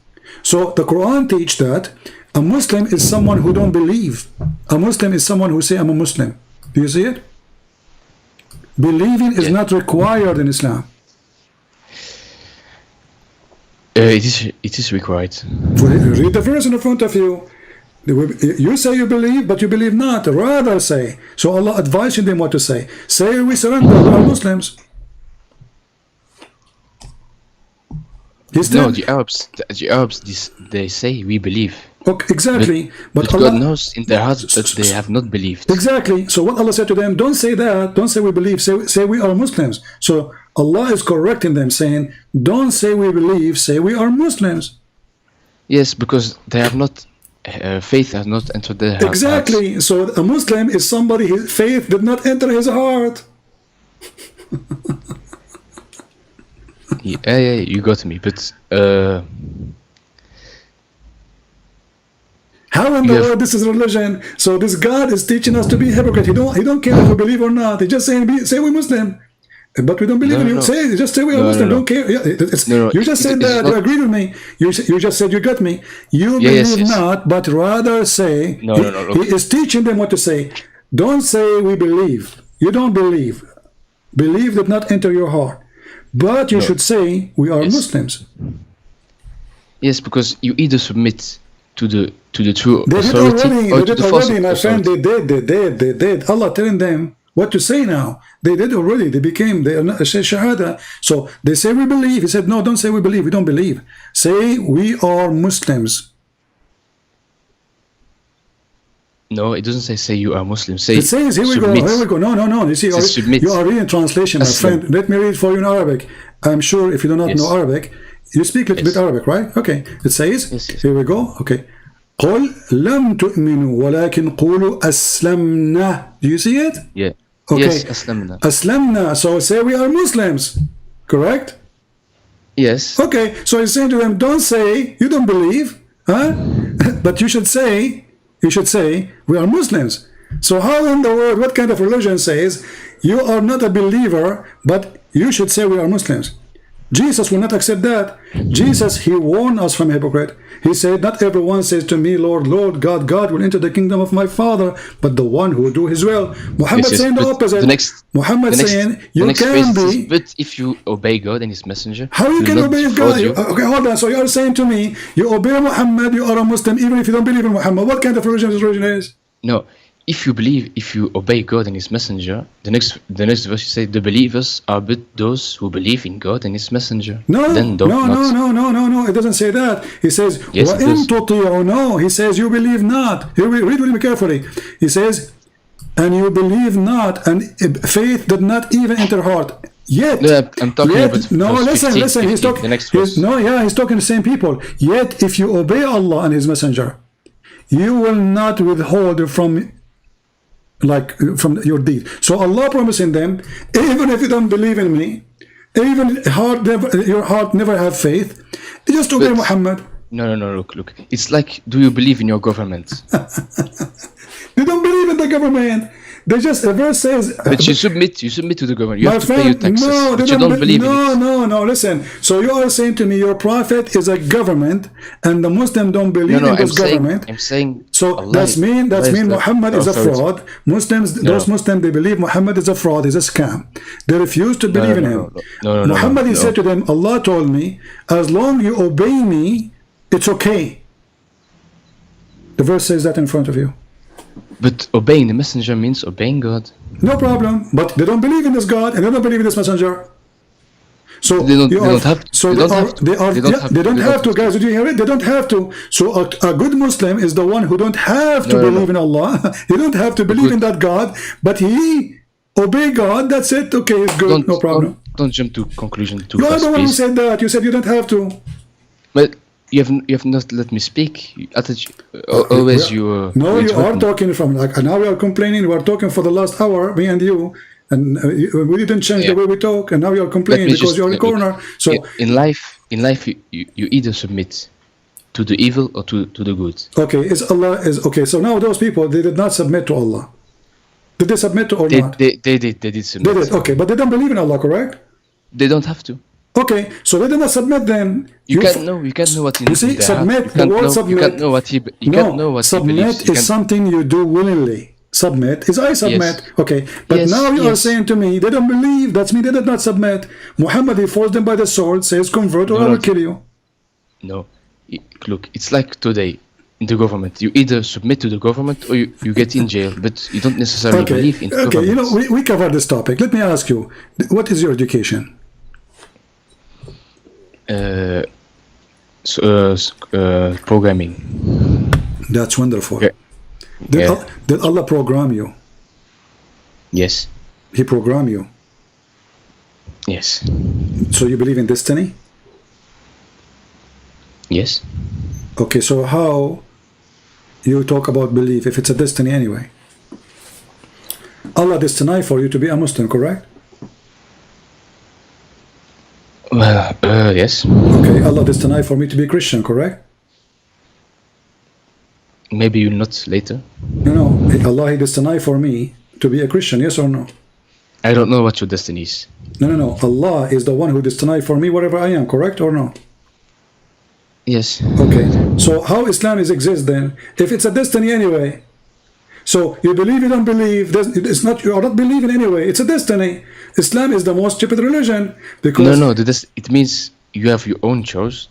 [SPEAKER 1] So the Quran teaches that a Muslim is someone who don't believe. A Muslim is someone who say I'm a Muslim. Do you see it? Believing is not required in Islam.
[SPEAKER 2] It is required.
[SPEAKER 1] Read the verse in front of you. You say you believe, but you believe not. Rather say. So Allah advising them what to say. Say we surrender. We are Muslims.
[SPEAKER 2] No, the Arabs, they say we believe.
[SPEAKER 1] Okay, exactly.
[SPEAKER 2] But
[SPEAKER 1] Allah,
[SPEAKER 2] God knows in their hearts that they have not believed.
[SPEAKER 1] Exactly. So what Allah said to them, don't say that. Don't say we believe. Say we are Muslims. So Allah is correcting them, saying, don't say we believe. Say we are Muslims.
[SPEAKER 2] Yes, because they have not. Faith has not entered their heart.
[SPEAKER 1] Exactly. So a Muslim is somebody his faith did not enter his heart.
[SPEAKER 2] Yeah, you got me. But
[SPEAKER 1] how in the world this is religion? So this God is teaching us to be hypocrite. He don't care if we believe or not. He's just saying, say we Muslim, but we don't believe in you. Say, just say we are Muslim. Don't care. Yeah, you just said that. You agreed with me. You just said you got me. You believe not, but rather say. He is teaching them what to say. Don't say we believe. You don't believe. Believe did not enter your heart. But you should say we are Muslims.
[SPEAKER 2] Yes, because you either submit to the true
[SPEAKER 1] authority
[SPEAKER 2] or to the false authority.
[SPEAKER 1] My friend, they did. Allah telling them what to say now. They did already. They are not shahada. So they say we believe. He said, no, don't say we believe. We don't believe. Say we are Muslims.
[SPEAKER 2] No, it doesn't say you are Muslim. Say
[SPEAKER 1] it says here we go. No. You see, you are reading translation, my friend. Let me read for you in Arabic. I'm sure if you do not know Arabic, you speak a little bit Arabic, right? Okay. It says, here we go. Okay. قل لم تؤمنوا ولكن قولوا أسلمنا. Do you see it?
[SPEAKER 2] Yeah.
[SPEAKER 1] Okay.
[SPEAKER 2] Yes, أسلمنا.
[SPEAKER 1] أسلمنا. So say we are Muslims. Correct?
[SPEAKER 2] Yes.
[SPEAKER 1] Okay. So he's saying to them, don't say you don't believe, huh? But you should say we are Muslims. So how in the world, what kind of religion says you are not a believer, but you should say we are Muslims? Jesus will not accept that. Jesus, he warned us from hypocrite. He said, not everyone says to me, Lord, Lord, God, God will enter the kingdom of my Father, but the one who will do his will. Muhammad saying the opposite. Muhammad saying, you can be.
[SPEAKER 2] But if you obey God and his messenger,
[SPEAKER 1] how you can obey God? Okay, hold on. So you are saying to me, you obey Muhammad, you are a Muslim, even if you don't believe in Muhammad. What kind of religion this religion is?
[SPEAKER 2] No. If you obey God and his messenger, the next verse you say the believers are but those who believe in God and his messenger.
[SPEAKER 1] No, it doesn't say that. He says,
[SPEAKER 2] yes,
[SPEAKER 1] no, he says you believe not. Here, read with me carefully. He says, and you believe not, and faith did not even enter heart. Yet,
[SPEAKER 2] I'm talking about
[SPEAKER 1] listen. He's talking. He's talking to the same people. Yet, if you obey Allah and his messenger, you will not withhold from your deed. So Allah promising them, even if you don't believe in me, even your heart never have faith, just obey Muhammad.
[SPEAKER 2] No, look. It's like, do you believe in your government?
[SPEAKER 1] They don't believe in the government. They just, a verse says,
[SPEAKER 2] but you submit to the government. You have to pay your taxes.
[SPEAKER 1] No,
[SPEAKER 2] but you don't believe in it.
[SPEAKER 1] No, listen. So you are saying to me your prophet is a government and the Muslim don't believe in this government.
[SPEAKER 2] I'm saying
[SPEAKER 1] so that's mean Muhammad is a fraud. Those Muslims, they believe Muhammad is a fraud, is a scam. They refuse to believe in him. Muhammad, he said to them, Allah told me, as long you obey me, it's okay. The verse says that in front of you.
[SPEAKER 2] But obeying the messenger means obeying God.
[SPEAKER 1] No problem. But they don't believe in this God and they don't believe in this messenger. So they don't have to, guys. Did you hear it? They don't have to. So a good Muslim is the one who don't have to believe in Allah. He don't have to believe in that God, but he obey God. That's it. Okay, it's good. No problem.
[SPEAKER 2] Don't jump to conclusion too
[SPEAKER 1] fast. You are the one who
[SPEAKER 2] please.
[SPEAKER 1] said that. You said you don't have to.
[SPEAKER 2] But You have not let me speak. Always you.
[SPEAKER 1] No, you are
[SPEAKER 2] interrupt me.
[SPEAKER 1] talking from like now we are complaining. We are talking for the last hour, me and you, and we didn't change the way we talk, and now you are complaining because you're in the corner. So
[SPEAKER 2] in life, you either submit to the evil or to the good.
[SPEAKER 1] okay, okay. So now those people, they did not submit to Allah. Did they submit to or not?
[SPEAKER 2] They did submit.
[SPEAKER 1] They did. Okay, but they don't believe in Allah, correct?
[SPEAKER 2] They don't have to.
[SPEAKER 1] Okay, so they did not submit. Then
[SPEAKER 2] You can't know what in
[SPEAKER 1] you see,
[SPEAKER 2] their
[SPEAKER 1] submit.
[SPEAKER 2] heart.
[SPEAKER 1] The word submit.
[SPEAKER 2] You can't know what he. You can't know what he believes.
[SPEAKER 1] Submit is something you do willingly. Submit is I submit.
[SPEAKER 2] Yes.
[SPEAKER 1] Okay, but
[SPEAKER 2] Yes,
[SPEAKER 1] now you are
[SPEAKER 2] yes.
[SPEAKER 1] saying to me they don't believe. That's me. They did not submit. Muhammad, he forced them by the sword. Says convert or I will kill you.
[SPEAKER 2] No, look, it's like today in the government. You either submit to the government or you get in jail, but you don't necessarily believe in the
[SPEAKER 1] Okay,
[SPEAKER 2] government.
[SPEAKER 1] you know, we covered this topic. Let me ask you, what is your education?
[SPEAKER 2] Programming.
[SPEAKER 1] That's wonderful.
[SPEAKER 2] Okay.
[SPEAKER 1] Did Allah program you?
[SPEAKER 2] Yes.
[SPEAKER 1] He programmed you.
[SPEAKER 2] Yes.
[SPEAKER 1] So you believe in destiny?
[SPEAKER 2] Yes.
[SPEAKER 1] Okay, so how you talk about belief if it's a destiny anyway? Allah destined for you to be a Muslim, correct?
[SPEAKER 2] Well, yes.
[SPEAKER 1] Okay, Allah destined for me to be a Christian, correct?
[SPEAKER 2] Maybe you'll not later.
[SPEAKER 1] No, Allah He destined for me to be a Christian, yes or no?
[SPEAKER 2] I don't know what your destiny is.
[SPEAKER 1] No. Allah is the one who destined for me wherever I am, correct or no?
[SPEAKER 2] Yes.
[SPEAKER 1] Okay, so how Islam is exist then? If it's a destiny anyway, so you believe, you don't believe, it's not, you are not believing anyway, it's a destiny. Islam is the most stupid religion because...
[SPEAKER 2] No, it means you have your own choice.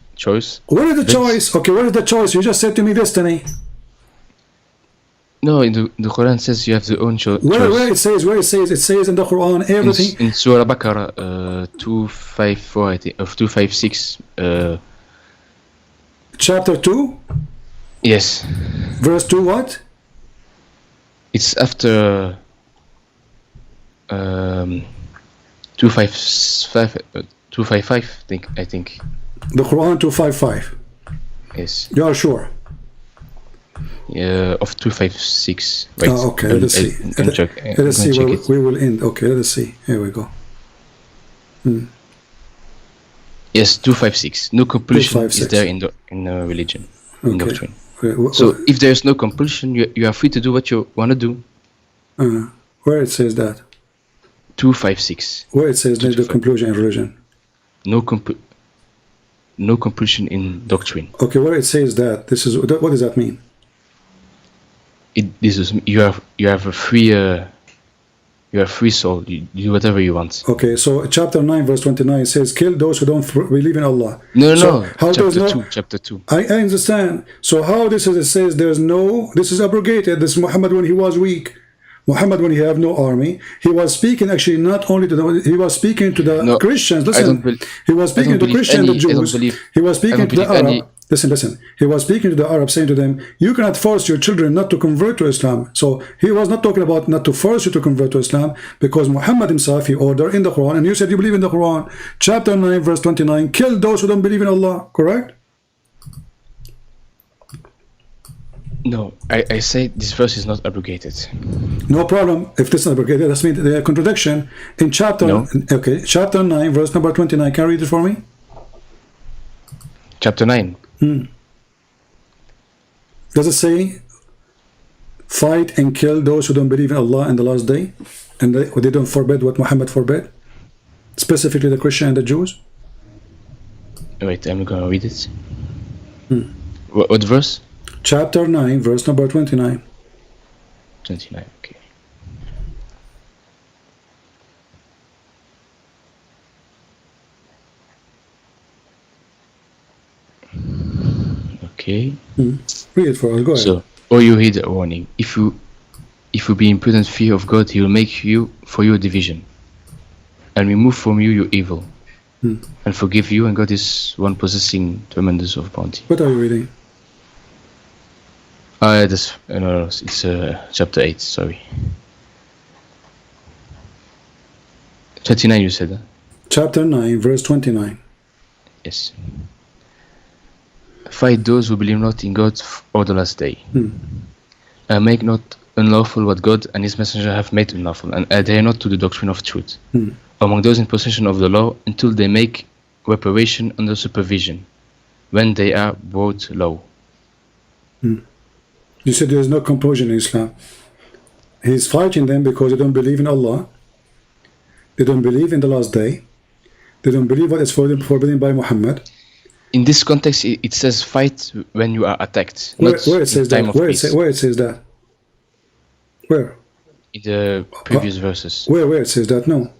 [SPEAKER 1] What is the choice? Okay, what is the choice? You just said to me destiny.
[SPEAKER 2] No, in the Quran says you have the own choice.
[SPEAKER 1] Where it says? It says in the Quran everything.
[SPEAKER 2] In Surah Baqarah 254, I think, of 256.
[SPEAKER 1] Chapter 2?
[SPEAKER 2] Yes.
[SPEAKER 1] Verse 2 what?
[SPEAKER 2] It's after 255, I think.
[SPEAKER 1] The Quran 255.
[SPEAKER 2] Yes.
[SPEAKER 1] You are sure?
[SPEAKER 2] Of 256. Right.
[SPEAKER 1] Okay, let us see. Let us see where we will end. Okay, let us see. Here we go.
[SPEAKER 2] Yes, 256. No compulsion
[SPEAKER 1] 256.
[SPEAKER 2] is there in religion, in doctrine.
[SPEAKER 1] Okay.
[SPEAKER 2] So if there is no compulsion, you are free to do what you want to do.
[SPEAKER 1] Where it says that?
[SPEAKER 2] 256.
[SPEAKER 1] Where it says there's the compulsion in religion?
[SPEAKER 2] No compulsion in doctrine.
[SPEAKER 1] Okay, where it says that, this is what does that mean?
[SPEAKER 2] This is you have a free soul. You do whatever you want.
[SPEAKER 1] Okay, so chapter 9 verse 29 says, kill those who don't believe in Allah.
[SPEAKER 2] No.
[SPEAKER 1] How
[SPEAKER 2] Chapter 2.
[SPEAKER 1] I understand. So how this is, it says there's no, this is abrogated. This Muhammad when he was weak. Muhammad when he have no army, he was speaking actually not only to the, he was speaking to the Christians. Listen, he was speaking to the Christians, the Jews. He was speaking to the Arab. Listen. He was speaking to the Arab, saying to them, you cannot force your children not to convert to Islam. So he was not talking about not to force you to convert to Islam, because Muhammad himself, he ordered in the Quran, and you said you believe in the Quran, chapter 9 verse 29, kill those who don't believe in Allah, correct?
[SPEAKER 2] No, I say this verse is not abrogated.
[SPEAKER 1] No problem. If this is not abrogated, that means the contradiction in chapter.
[SPEAKER 2] No.
[SPEAKER 1] Okay, chapter 9, verse number 29. Can you read it for me?
[SPEAKER 2] Chapter 9.
[SPEAKER 1] Does it say, fight and kill those who don't believe in Allah in the last day, and they don't forbid what Muhammad forbid, specifically the Christian and the Jews?
[SPEAKER 2] Wait, I'm gonna read it. What verse?
[SPEAKER 1] Chapter 9, verse number 29.
[SPEAKER 2] 29, okay. Okay.
[SPEAKER 1] Read it for us, go ahead.
[SPEAKER 2] So, or you heed a warning. If you be in prudent fear of God, He will make you for you a division, and remove from you your evil, and forgive you, and God is one possessing tremendous of bounty.
[SPEAKER 1] What are you reading?
[SPEAKER 2] No, it's chapter 8, sorry. 29 you said, huh?
[SPEAKER 1] Chapter 9, verse 29.
[SPEAKER 2] Yes. fight those who believe not in God or the last day. Make not unlawful what God and His Messenger have made unlawful, and adhere not to the doctrine of truth among those in possession of the law until they make reparation under supervision, when they are brought low.
[SPEAKER 1] You said there is no compulsion in Islam. He's fighting them because they don't believe in Allah. They don't believe in the last day. They don't believe what is forbidden by Muhammad.
[SPEAKER 2] In this context, it says fight when you are attacked.
[SPEAKER 1] Where
[SPEAKER 2] not
[SPEAKER 1] it says
[SPEAKER 2] in time
[SPEAKER 1] that?
[SPEAKER 2] of peace.
[SPEAKER 1] Where it says that? Where?
[SPEAKER 2] In the previous verses.
[SPEAKER 1] Where it says that? No.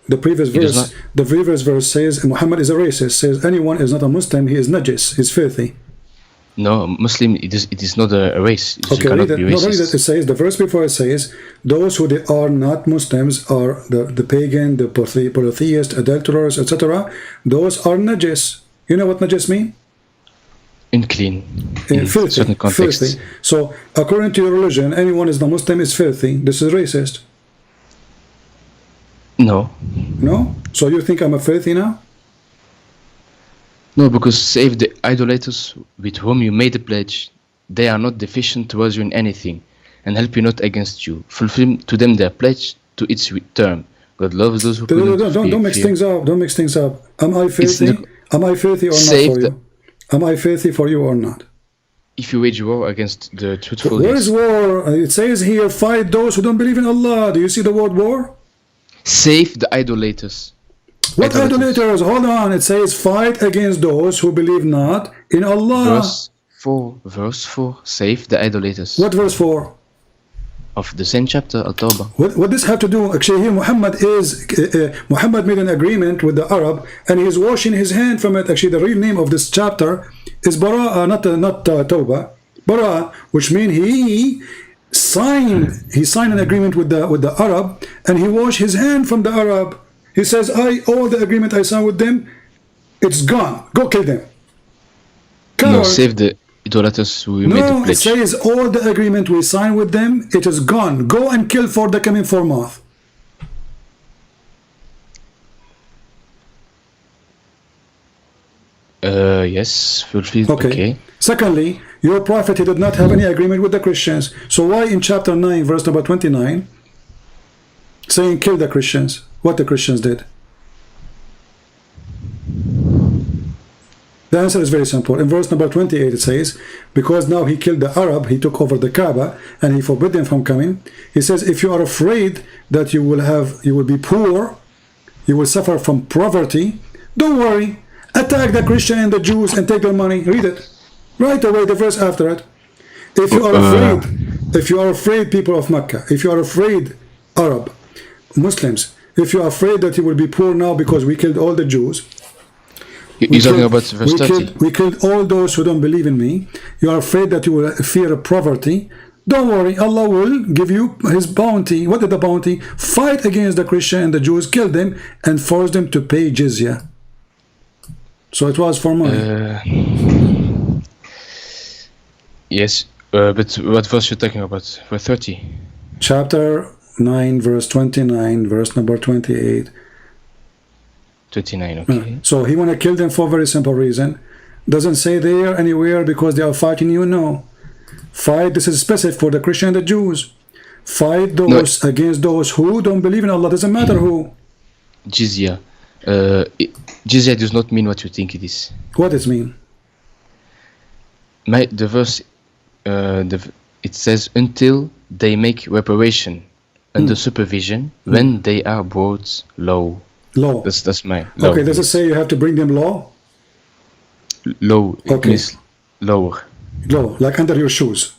[SPEAKER 1] The previous verse says Muhammad is a racist. Says anyone is not a Muslim, he is najis, he's filthy.
[SPEAKER 2] No, Muslim, it is not a race.
[SPEAKER 1] Okay,
[SPEAKER 2] you cannot
[SPEAKER 1] read it.
[SPEAKER 2] be
[SPEAKER 1] Not only
[SPEAKER 2] racist.
[SPEAKER 1] that, it says the verse before it says those who they are not Muslims are the pagan, the polytheist, adulterers, etc. Those are najis. You know what najis mean?
[SPEAKER 2] Unclean. In
[SPEAKER 1] Filthy.
[SPEAKER 2] certain contexts.
[SPEAKER 1] Filthy. So according to your religion, anyone is not Muslim is filthy. This is racist.
[SPEAKER 2] No.
[SPEAKER 1] No? So you think I'm a filthy now?
[SPEAKER 2] No, because save the idolaters with whom you made a pledge, they are not deficient towards you in anything, and help you not against you. Fulfill to them their pledge to its term. God loves those who
[SPEAKER 1] Don't mix things up. Don't mix things up. Am I filthy? Am I filthy or not for you? Am I filthy for you or not?
[SPEAKER 2] If you wage war against the truthful.
[SPEAKER 1] Where is war? It says here, fight those who don't believe in Allah. Do you see the word war?
[SPEAKER 2] Save the idolaters.
[SPEAKER 1] What idolaters? Hold on. It says fight against those who believe not in Allah.
[SPEAKER 2] Verse 4. Save the idolaters.
[SPEAKER 1] What verse 4?
[SPEAKER 2] Of the same chapter, Al-Tawbah.
[SPEAKER 1] What does have to do? Actually, here Muhammad made an agreement with the Arab, and he's washing his hand from it. Actually, the real name of this chapter is Bara, not Tawbah. Bara, which means he signed an agreement with the Arab, and he washed his hand from the Arab. He says, all the agreement I signed with them, it's gone. Go kill them.
[SPEAKER 2] No, save the idolaters who made the pledge.
[SPEAKER 1] No, it says all the agreement we signed with them, it is gone. Go and kill for the coming for month.
[SPEAKER 2] Yes, fulfilled. Okay.
[SPEAKER 1] Secondly, your prophet, he did not have any agreement with the Christians. So why in chapter 9, verse number 29, saying kill the Christians? What the Christians did? The answer is very simple. In verse number 28 it says, because now he killed the Arab, he took over the Kaaba, and he forbid them from coming. He says, if you are afraid that you will be poor, you will suffer from poverty, don't worry. Attack the Christian and the Jews and take their money. Read it. Right away, the verse after it. If you are afraid, people of Mecca, if you are afraid, Arab, Muslims, if you are afraid that you will be poor now because we killed all the Jews,
[SPEAKER 2] you're talking about verse 30.
[SPEAKER 1] We killed all those who don't believe in me. You are afraid that you will fear poverty. Don't worry, Allah will give you His bounty. What is the bounty? Fight against the Christian and the Jews, kill them, and force them to pay jizya. So it was for money.
[SPEAKER 2] Yes, but what verse you're talking about? Verse 30.
[SPEAKER 1] Chapter 9, verse 29, verse number 28.
[SPEAKER 2] 29, okay.
[SPEAKER 1] So he want to kill them for a very simple reason. Doesn't say there anywhere because they are fighting you. No. Fight, this is specific for the Christian and the Jews. Fight those against those who don't believe in Allah. Doesn't matter who.
[SPEAKER 2] Jizya. Jizya does not mean what you think it is.
[SPEAKER 1] What does it mean?
[SPEAKER 2] The verse, it says, until they make reparation under supervision when they are brought low.
[SPEAKER 1] Law.
[SPEAKER 2] That's my law.
[SPEAKER 1] Okay, does it say you have to bring them law?
[SPEAKER 2] Low.
[SPEAKER 1] Okay.
[SPEAKER 2] Means lower.
[SPEAKER 1] Law, like under your shoes.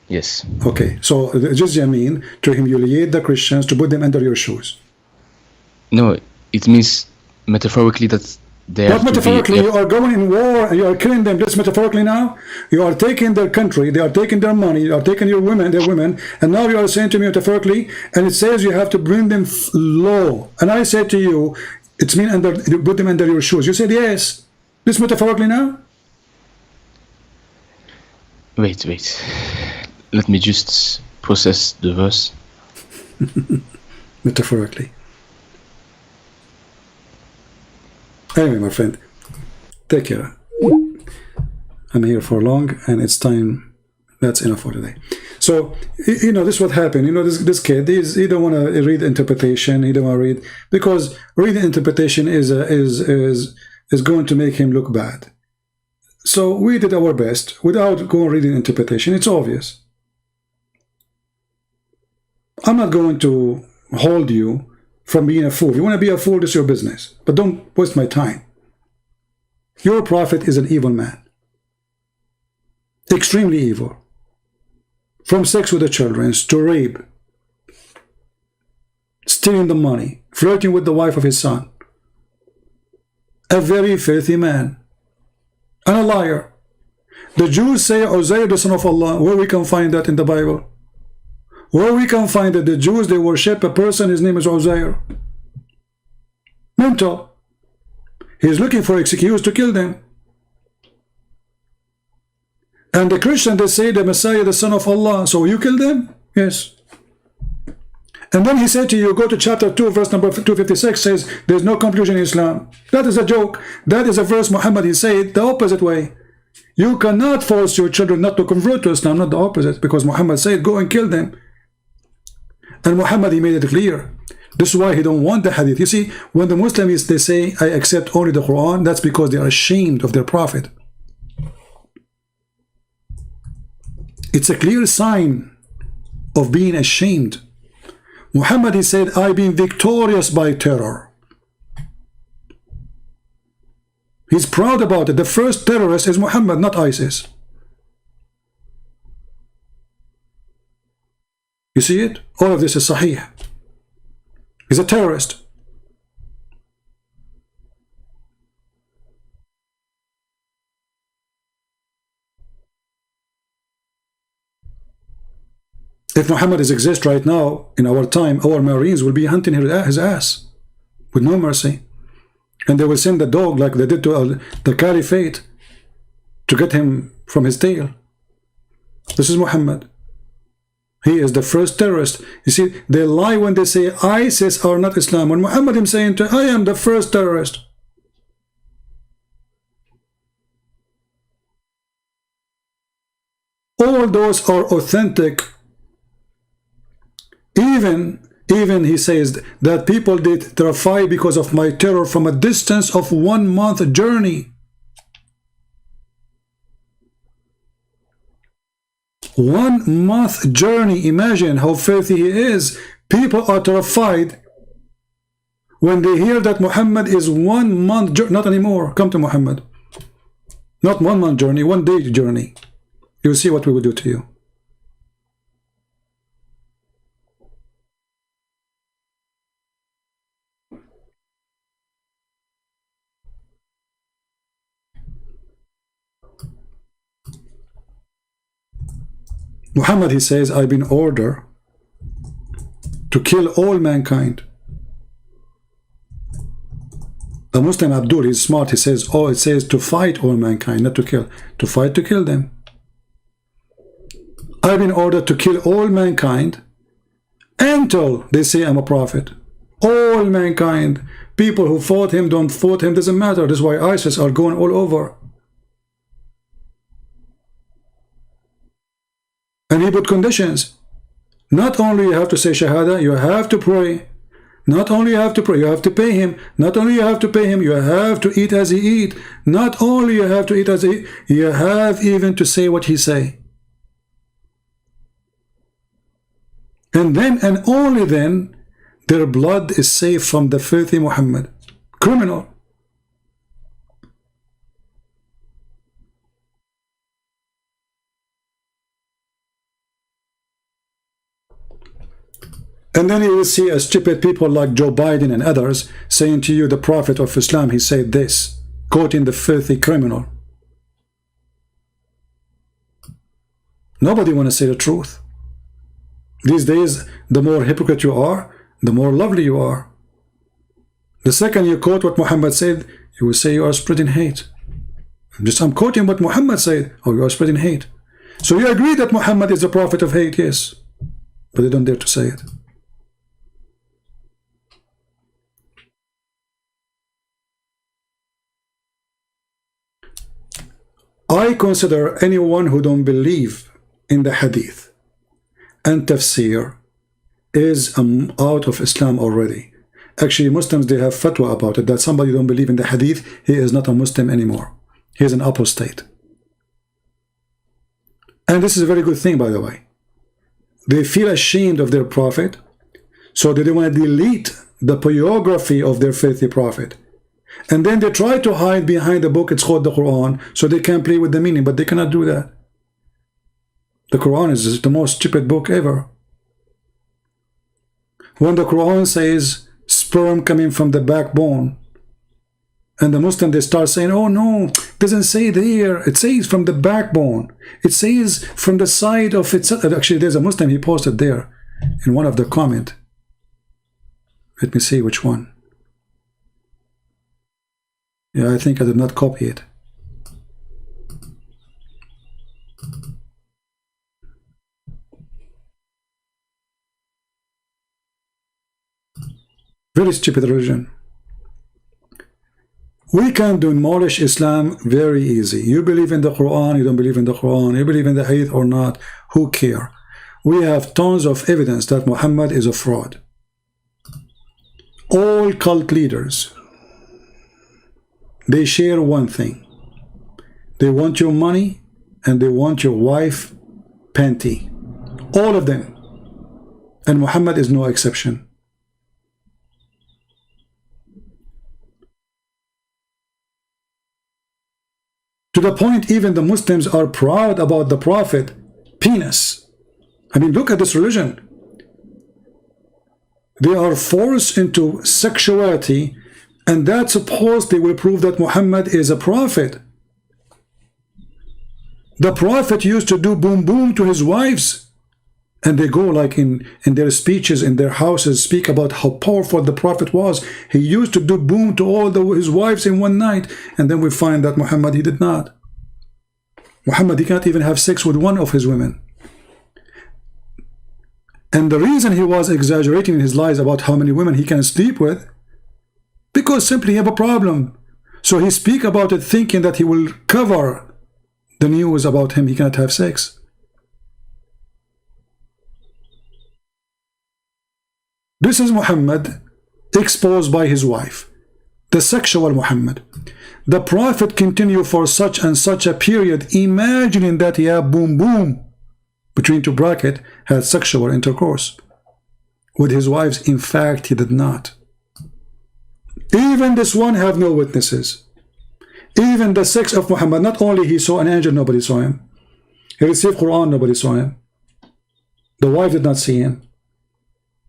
[SPEAKER 2] Yes.
[SPEAKER 1] Okay, so jizya mean to humiliate the Christians, to put them under your shoes.
[SPEAKER 2] No, it means metaphorically that they have
[SPEAKER 1] metaphorically, you are going in war and you are killing them. Just metaphorically now, you are taking their country, they are taking their money, you are taking their women, and now you are saying to me metaphorically, and it says you have to bring them low. And I say to you, it's mean put them under your shoes. You said yes. This metaphorically now?
[SPEAKER 2] Wait. Let me just process the verse.
[SPEAKER 1] Metaphorically. Anyway, my friend, take care. I'm here for long, and it's time. That's enough for today. So, you know, this is what happened. You know, this kid, he don't want to read interpretation. He don't want to read, because reading interpretation is going to make him look bad. So we did our best without going reading interpretation. It's obvious. I'm not going to hold you from being a fool. You want to be a fool, this is your business. But don't waste my time. Your prophet is an evil man. Extremely evil. From sex with the children to rape, stealing the money, flirting with the wife of his son. A very filthy man. And a liar. The Jews say Uzair the son of Allah. Where we can find that in the Bible? Where we can find that the Jews, they worship a person, his name is Uzair. Mental. He's looking for excuse to kill them. And the Christian, they say the Messiah, the son of Allah. So you kill them? Yes. And then he said to you, go to chapter 2, verse number 256, says, there's no conclusion in Islam. That is a joke. That is a verse Muhammad, he said the opposite way. You cannot force your children not to convert to Islam, not the opposite, because Muhammad said, go and kill them. And Muhammad, he made it clear. This is why he don't want the hadith. You see, when the Muslims, they say, I accept only the Quran, that's because they are ashamed of their prophet. It's a clear sign of being ashamed. Muhammad, he said, I've been victorious by terror. He's proud about it. The first terrorist is Muhammad, not ISIS. You see it? All of this is Sahih. He's a terrorist. If Muhammad exists right now, in our time, our Marines will be hunting his ass with no mercy. And they will send the dog like they did to the Caliphate to get him from his tail. This is Muhammad. He is the first terrorist. You see, they lie when they say ISIS are not Islam. When Muhammad is saying, I am the first terrorist. All those are authentic. Even he says that people did terrify because of my terror from a distance of 1 month journey. 1 month journey. Imagine how filthy he is. People are terrified when they hear that Muhammad is 1 month journey. Not anymore. Come to Muhammad. Not 1 month journey, 1 day journey. You'll see what we will do to you. Muhammad, he says, I've been ordered to kill all mankind. The Muslim Abdul, he's smart, he says, oh, it says to fight all mankind, not to kill. To fight, to kill them. I've been ordered to kill all mankind until they say I'm a prophet. All mankind. People who fought him, don't fought him, doesn't matter. This is why ISIS are going all over. And he put conditions. Not only you have to say Shahada, you have to pray. Not only you have to pray, you have to pay him. Not only you have to pay him, you have to eat as he eat. Not only you have to eat as he eat, you have even to say what he say. And then, and only then, their blood is safe from the filthy Muhammad. Criminal. And then you will see a stupid people like Joe Biden and others saying to you, the Prophet of Islam, he said this, quoting the filthy criminal. Nobody want to say the truth. These days, the more hypocrite you are, the more lovely you are. The second you quote what Muhammad said, you will say you are spreading hate. I'm quoting what Muhammad said, or you are spreading hate. So you agree that Muhammad is the prophet of hate, yes. But they don't dare to say it. I consider anyone who don't believe in the hadith and tafsir is out of Islam already. Actually, Muslims, they have fatwa about it, that somebody don't believe in the hadith, he is not a Muslim anymore. He is an apostate. And this is a very good thing, by the way. They feel ashamed of their prophet, so they want to delete the biography of their faithful prophet. And then they try to hide behind the book, it's called the Quran, so they can play with the meaning, but they cannot do that. The Quran is the most stupid book ever. When the Quran says sperm coming from the backbone, and the Muslim, they start saying, oh no, it doesn't say there, it says from the backbone, it says from the side of it. Actually, there's a Muslim, he posted there in one of the comment. Let me see which one. Yeah, I think I did not copy it. Very stupid religion. We can demolish Islam very easy. You believe in the Quran, you don't believe in the Quran, you believe in the Hadith or not, who care? We have tons of evidence that Muhammad is a fraud. All cult leaders, they share one thing. They want your money and they want your wife panty. All of them. And Muhammad is no exception. To the point even the Muslims are proud about the Prophet penis. I mean, look at this religion. They are forced into sexuality, and that supposedly will prove that Muhammad is a prophet. The Prophet used to do boom boom to his wives, and they go like in their speeches in their houses, speak about how powerful the Prophet was. He used to do boom to all his wives in one night, and then we find that Muhammad, he did not. Muhammad, he can't even have sex with one of his women. And the reason he was exaggerating in his lies about how many women he can sleep with, because simply he have a problem. So he speak about it thinking that he will cover the news about him, he cannot have sex. This is Muhammad exposed by his wife, the sexual Muhammad. The Prophet continued for such and such a period, imagining that he had boom boom, between two brackets, had sexual intercourse with his wives. In fact, he did not. Even this one have no witnesses. Even the sex of Muhammad, not only he saw an angel, nobody saw him. He received Quran, nobody saw him. The wife did not see him.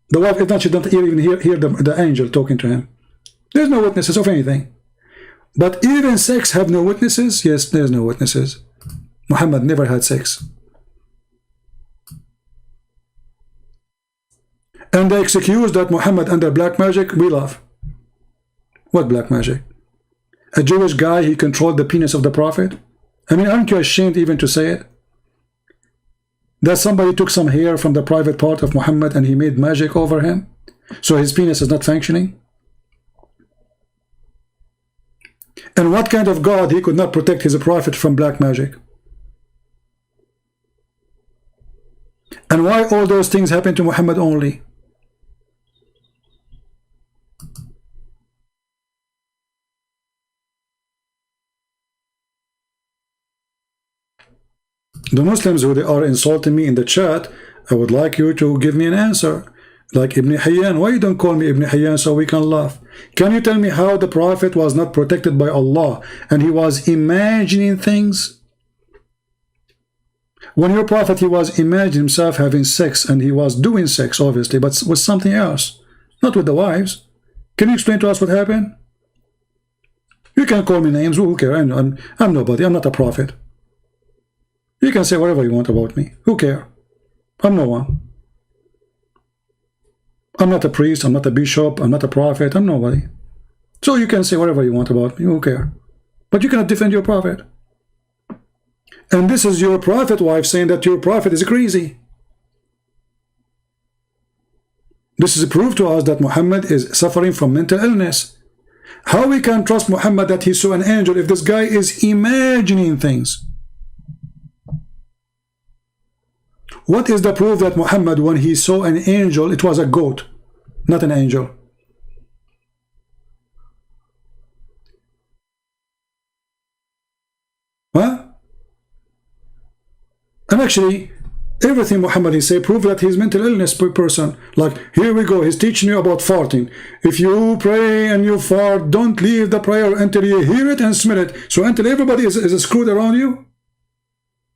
[SPEAKER 1] The wife did not, she did not even hear the angel talking to him. There's no witnesses of anything. But even sex have no witnesses? Yes, there's no witnesses. Muhammad never had sex. And the excuse that Muhammad under black magic, we love. What black magic? A Jewish guy, he controlled the penis of the Prophet? I mean, aren't you ashamed even to say it? That somebody took some hair from the private part of Muhammad and he made magic over him? So his penis is not functioning? And what kind of God he could not protect his prophet from black magic? And why all those things happen to Muhammad only? The Muslims who they are insulting me in the chat, I would like you to give me an answer. Like Ibn Hayyan, why you don't call me Ibn Hayyan so we can laugh? Can you tell me how the Prophet was not protected by Allah and he was imagining things? When your Prophet, he was imagining himself having sex, and he was doing sex obviously, but with something else, not with the wives. Can you explain to us what happened? You can call me names, who cares? I'm nobody, I'm not a prophet. You can say whatever you want about me, who cares? I'm no one. I'm not a priest, I'm not a bishop, I'm not a prophet, I'm nobody. So you can say whatever you want about me, who cares? But you cannot defend your prophet. And this is your prophet wife saying that your prophet is crazy. This is a proof to us that Muhammad is suffering from mental illness. How we can trust Muhammad that he saw an angel if this guy is imagining things? What is the proof that Muhammad, when he saw an angel, it was a goat, not an angel? Huh? And actually, everything Muhammad he say prove that he's mental illness person. Like, here we go, he's teaching you about farting. If you pray and you fart, don't leave the prayer until you hear it and smell it. So until everybody is screwed around you?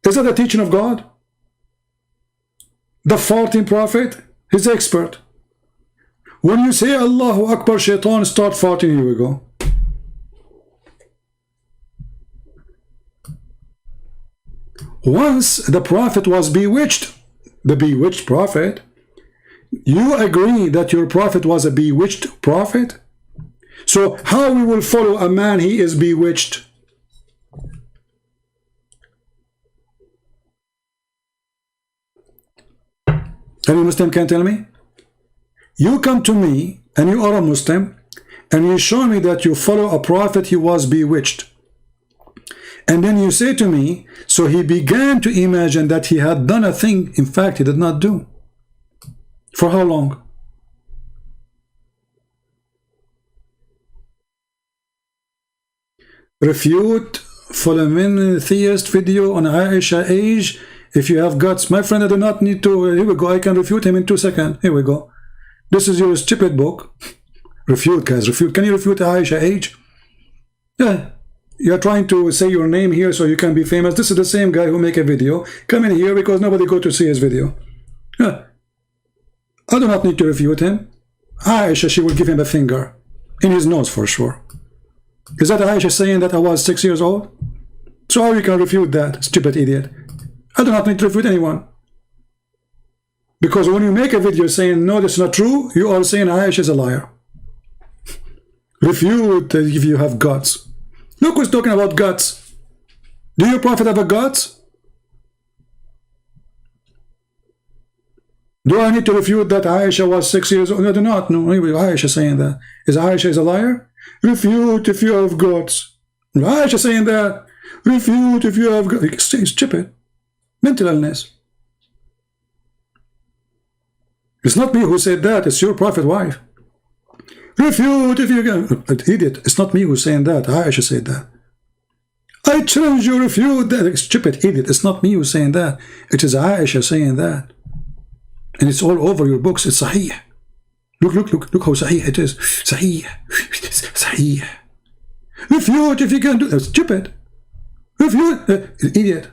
[SPEAKER 1] Is that the teaching of God? The farting prophet, he's expert. When you say Allahu Akbar, shaitan start farting, here we go. Once the prophet was bewitched, the bewitched prophet, you agree that your prophet was a bewitched prophet? So how we will follow a man he is bewitched? Any Muslim can tell me? You come to me and you are a Muslim and you show me that you follow a prophet he was bewitched. And then you say to me, so he began to imagine that he had done a thing, in fact, he did not do. For how long? Refute Fulham theist video on Aisha age. If you have guts, my friend, I do not need to. Here we go. I can refute him in 2 seconds. Here we go. This is your stupid book. Refute, guys. Refute. Can you refute Aisha age? Yeah. You're trying to say your name here so you can be famous. This is the same guy who make a video. Come in here because nobody go to see his video. Yeah. I do not need to refute him. Aisha, she will give him a finger. In his nose for sure. Is that Aisha saying that I was 6 years old? So how you can refute that, stupid idiot? I do not need to refute anyone. Because when you make a video saying, no, that's not true, you are saying Aisha is a liar. Refute if you have guts. Look who's talking about guts. Do your prophet have a guts? Do I need to refute that Aisha was 6 years old? No, I do not. No, Aisha saying that. Is Aisha a liar? Refute if you have guts. Aisha saying that. Refute if you have guts. Stupid. Mental illness. It's not me who said that. It's your prophet wife. Refute if you can. Idiot. It's not me who's saying that. Aisha said that. I challenge you, refute that. Stupid idiot. It's not me who's saying that. It is Aisha saying that. And it's all over your books. It's Sahih. Look how Sahih it is. Sahih. Sahih. Refute if you can do that. Stupid. Refute. Idiot.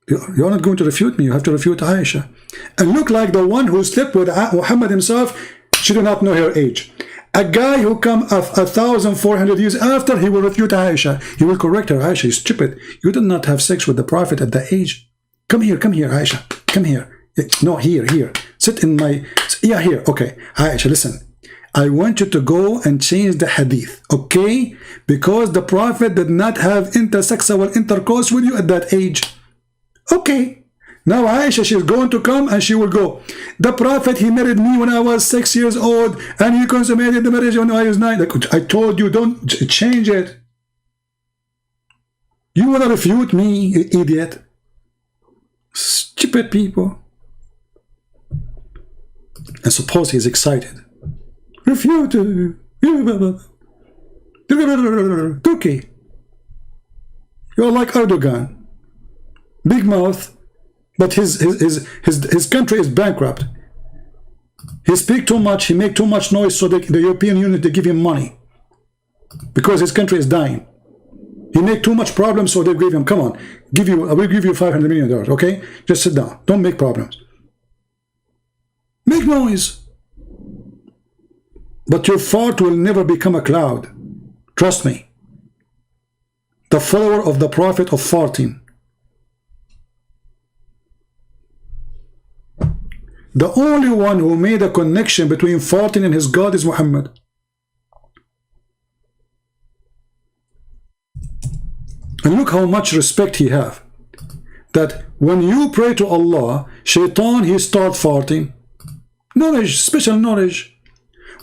[SPEAKER 1] You're not going to refute me. You have to refute Aisha. And look like the one who slept with Muhammad himself. She do not know her age. A guy who come 1,400 years after, he will refute Aisha. He will correct her. Aisha is stupid. You did not have sex with the prophet at that age. Come here, Aisha. Come here. No, here. Sit in my... Yeah, here. Okay. Aisha, listen. I want you to go and change the hadith. Okay? Because the prophet did not have intersexual intercourse with you at that age. Okay. Now Aisha, she's going to come and she will go. The prophet, he married me when I was 6 years old and he consummated the marriage when I was 9. I told you, don't change it. You want to refute me, idiot? Stupid people. And suppose he's excited. Refute. Turkey. You're like Erdogan. Big mouth. But his country is bankrupt. He speaks too much, he makes too much noise, so the European Union, they give him money. Because his country is dying. He makes too much problems, so they give him, come on, I will give you $500 million, okay? Just sit down, don't make problems. Make noise. But your fart will never become a cloud. Trust me. The follower of the prophet of farting. The only one who made a connection between farting and his God is Muhammad. And look how much respect he have. That when you pray to Allah, shaitan, he start farting. Knowledge, special knowledge.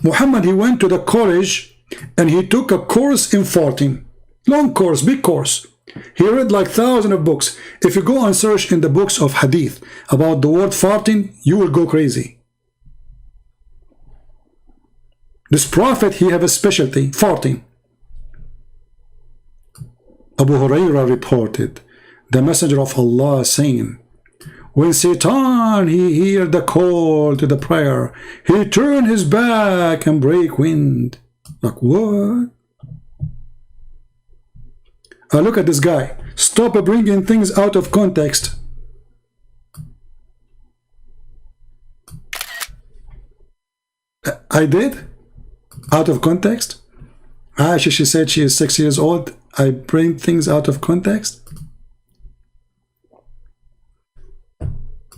[SPEAKER 1] Muhammad, he went to the college and he took a course in farting. Long course, big course. He read like thousands of books. If you go and search in the books of hadith about the word farting, you will go crazy. This prophet, he have a specialty, farting. Abu Hurairah reported the messenger of Allah saying, when Satan he heard the call to the prayer, he turned his back and break wind. Like what? Look at this guy. Stop bringing things out of context. I did? Out of context? She said she is 6 years old. I bring things out of context.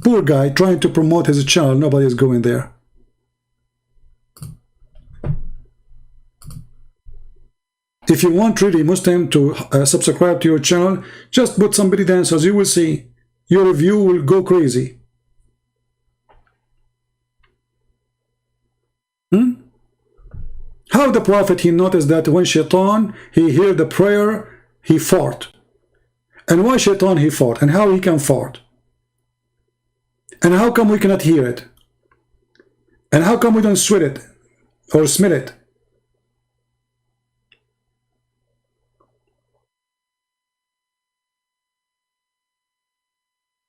[SPEAKER 1] Poor guy trying to promote his channel. Nobody is going there. If you want really Muslim to subscribe to your channel, just put somebody dancers. You will see your review will go crazy. How the prophet he noticed that when Shaitan he heard the prayer he fought, and why Shaitan he fought, and how he can fart, and how come we cannot hear it, and how come we don't sweat it or smell it?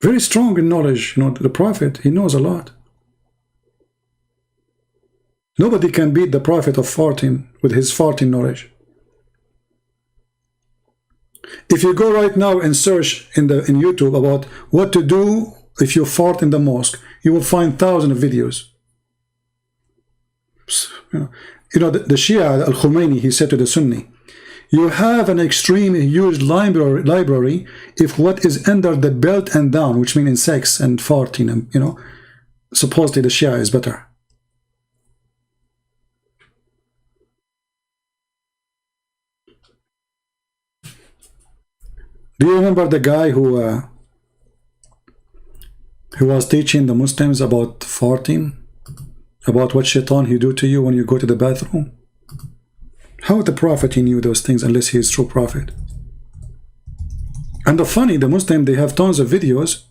[SPEAKER 1] Very strong in knowledge, the prophet, he knows a lot. Nobody can beat the prophet of farting with his farting knowledge. If you go right now and search in YouTube about what to do if you fart in the mosque, you will find thousands of videos. The Shia Al-Husainy, he said to the Sunni, you have an extreme huge library if what is under the belt and down, which means in sex and farting, and supposedly the Shia is better. Do you remember the guy who was teaching the Muslims about farting, about what Shaitan he do to you when you go to the bathroom? How the prophet he knew those things unless he is true prophet? And the Muslim, they have tons of videos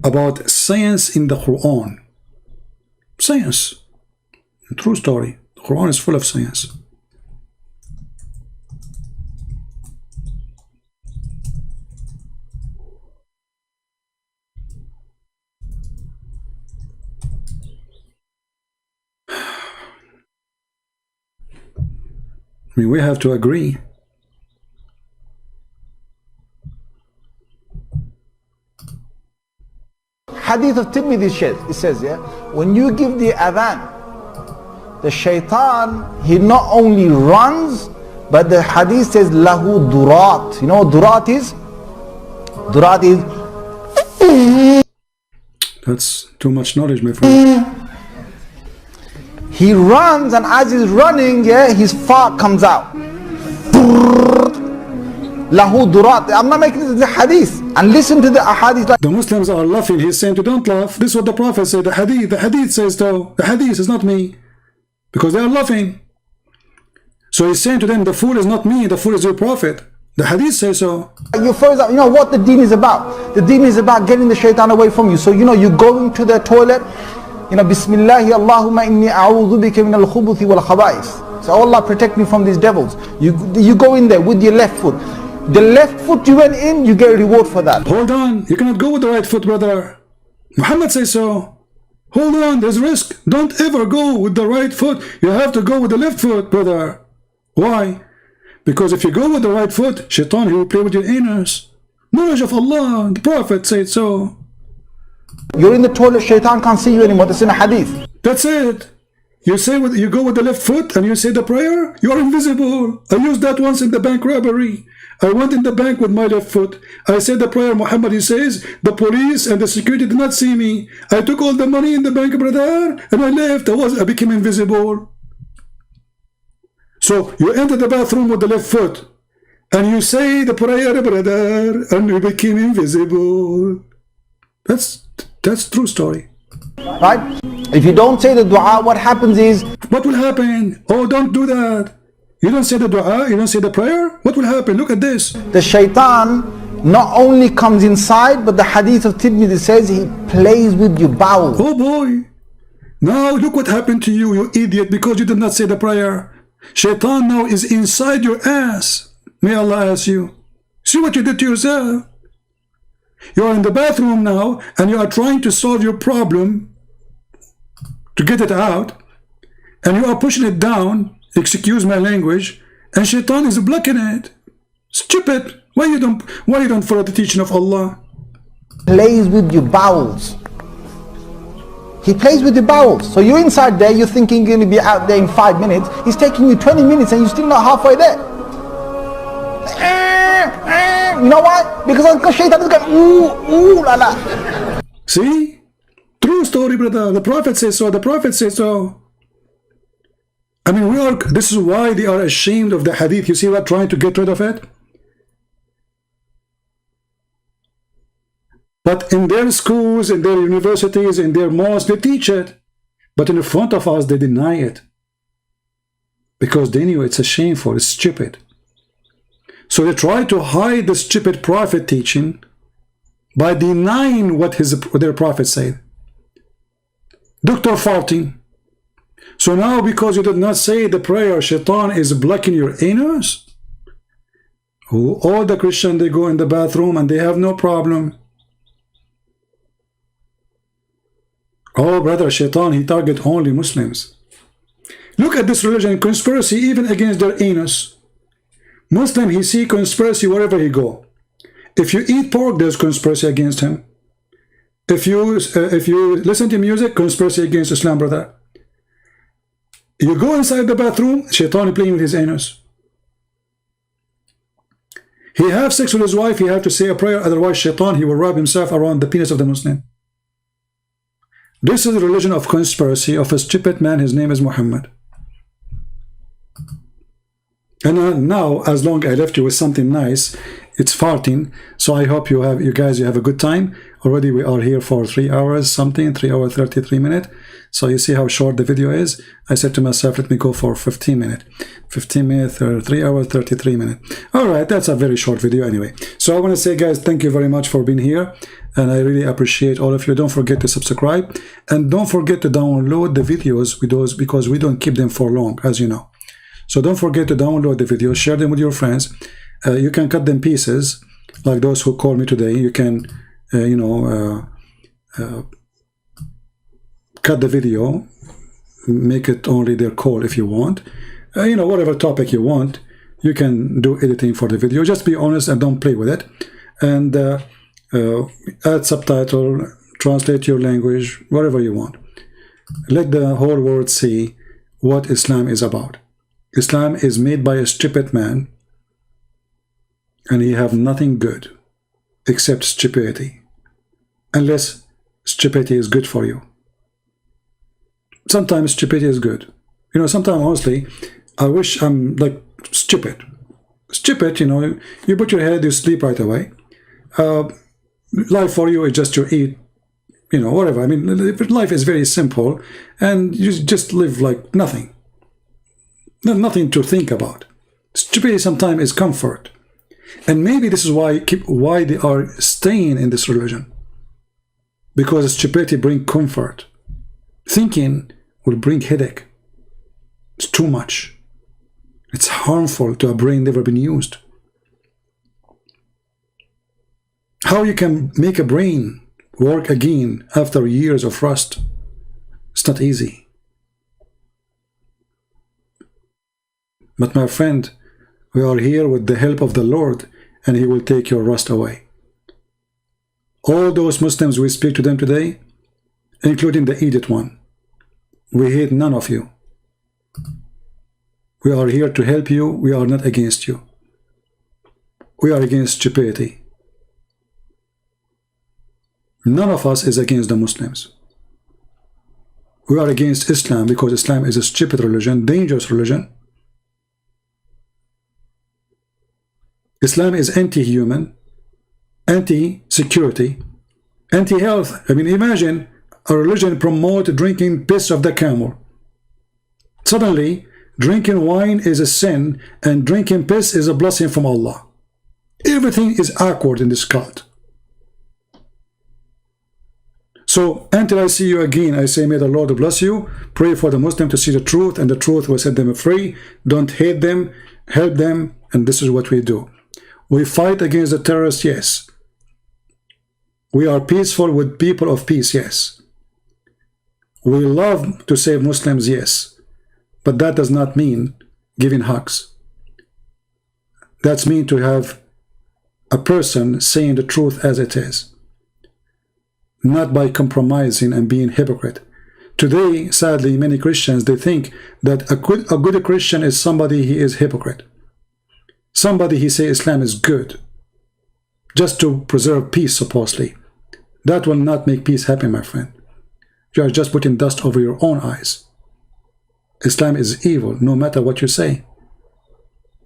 [SPEAKER 1] about science in the Quran. Science, a true story. The Quran is full of science. I mean, we have to agree.
[SPEAKER 3] Hadith of Tirmidhi it says, when you give the adhan, the shaitan, he not only runs, but the hadith says, lahu durat. You know what durat is? Durat is...
[SPEAKER 1] That's too much knowledge, my friend.
[SPEAKER 3] He runs, and as he's running, his fart comes out. Lahu durat. I'm not making this the hadith. And listen to the ahadith.
[SPEAKER 1] The Muslims are laughing. He's saying to don't laugh. This is what the Prophet said. The hadith says so. The hadith is not me. Because they are laughing. So he's saying to them, the fool is not me, the fool is your Prophet. The hadith says so.
[SPEAKER 3] You know what the deen is about. The deen is about getting the shaitan away from you. So you're going to the toilet. Bismillahi Allahumma inni a'udhu bika min al-khubuthi wal khaba'is. So Allah protect me from these devils. You go in there with your left foot. The left foot you went in, you get a reward for that.
[SPEAKER 1] Hold on, you cannot go with the right foot, brother. Muhammad says so. Hold on, there's risk. Don't ever go with the right foot. You have to go with the left foot, brother. Why? Because if you go with the right foot, Shaitan, he will play with your anus. Knowledge of Allah, the Prophet said so.
[SPEAKER 3] You're in the toilet, Shaitan can't see you anymore. That's in a hadith.
[SPEAKER 1] That's it. You go with the left foot and you say the prayer, you are invisible. I used that once in the bank robbery. I went in the bank with my left foot. I said the prayer, Muhammad, he says, the police and the security did not see me. I took all the money in the bank, brother, and I left. I became invisible. So you enter the bathroom with the left foot and you say the prayer, brother, and you became invisible. That's true story. Right?
[SPEAKER 3] If you don't say the dua, what happens is...
[SPEAKER 1] What will happen? Oh, don't do that. You don't say the dua, you don't say the prayer. What will happen? Look at this.
[SPEAKER 3] The shaitan not only comes inside, but the hadith of Tirmidhi says he plays with your bowels.
[SPEAKER 1] Oh boy. Now look what happened to you, you idiot, because you did not say the prayer. Shaitan now is inside your ass. May Allah ask you. See what you did to yourself. You are in the bathroom now and you are trying to solve your problem, to get it out, and you are pushing it down, excuse my language, and Shaitan is blocking it. Stupid. Why you don't follow the teaching of Allah?
[SPEAKER 3] Plays with your bowels. He plays with the bowels. So you're inside there, you're thinking you're going to be out there in 5 minutes. He's taking you 20 minutes and you're still not halfway there. You know why? Because Shaitan is going, ooh, la la.
[SPEAKER 1] See? True story, brother. The Prophet says so. The Prophet says so. I mean, this is why they are ashamed of the hadith. You see what? Trying to get rid of it. But in their schools, in their universities, in their mosques, they teach it. But in front of us, they deny it. Because they knew it's shameful, it's stupid. So they try to hide the stupid prophet teaching by denying what their prophet said. Dr. farting. So now because you did not say the prayer, Shaitan is blocking your anus? All the Christians, they go in the bathroom and they have no problem. Oh, brother, Shaitan, he target only Muslims. Look at this religion, conspiracy even against their anus. Muslim, he see conspiracy wherever he go. If you eat pork, there's conspiracy against him. If you listen to music, conspiracy against Islam, brother. You go inside the bathroom, Shaitan playing with his anus. He have sex with his wife, he have to say a prayer, otherwise Shaitan, he will wrap himself around the penis of the Muslim. This is the religion of conspiracy of a stupid man. His name is Muhammad. And now, as long as I left you with something nice, it's farting. So I hope you guys have a good time. Already we are here for 3 hours something, 3 hours 33 minutes. So you see how short the video is. I said to myself, let me go for 15 minutes. 15 minutes or 3 hours 33 minutes. All right, that's a very short video anyway. So I want to say, guys, thank you very much for being here. And I really appreciate all of you. Don't forget to subscribe. And don't forget to download the videos with those, because we don't keep them for long, as you know. So don't forget to download the videos, share them with your friends. You can cut them pieces, like those who called me today. You can, cut the video, make it only their call if you want. Whatever topic you want, you can do editing for the video. Just be honest and don't play with it. And add subtitle, translate your language, whatever you want. Let the whole world see what Islam is about. Islam is made by a stupid man, and he have nothing good except stupidity, unless stupidity is good for you. Sometimes stupidity is good. Sometimes honestly, I wish I'm like stupid. Stupid, you put your head, you sleep right away. Life for you is just to eat, whatever. I mean, life is very simple, and you just live like nothing. Nothing to think about. Stupidity sometimes is comfort. And maybe this is why they are staying in this religion. Because stupidity brings comfort. Thinking will bring headache. It's too much. It's harmful to a brain never been used. How you can make a brain work again after years of rust? It's not easy. But my friend, we are here with the help of the Lord, and He will take your rust away. All those Muslims we speak to them today, including the idiot one, we hate none of you. We are here to help you. We are not against you. We are against stupidity. None of us is against the Muslims. We are against Islam because Islam is a stupid religion, dangerous religion. Islam is anti-human, anti-security, anti-health. I mean, imagine a religion promote drinking piss of the camel. Suddenly, Drinking wine is a sin, and drinking piss is a blessing from Allah. Everything is awkward in this cult. So until I see you again, I say, may the Lord bless you. Pray for the Muslim to see the truth, and the truth will set them free. Don't hate them, help them, and this is what we do. We fight against the terrorists, yes. We are peaceful with people of peace, yes. We love to save Muslims, yes. But that does not mean giving hugs. That's mean to have a person saying the truth as it is, not by compromising and being hypocrite. Today, sadly, many Christians, they think that a good Christian is somebody he is hypocrite. Somebody he say Islam is good, just to preserve peace, supposedly. That will not make peace happen, my friend. You are just putting dust over your own eyes. Islam is evil, no matter what you say.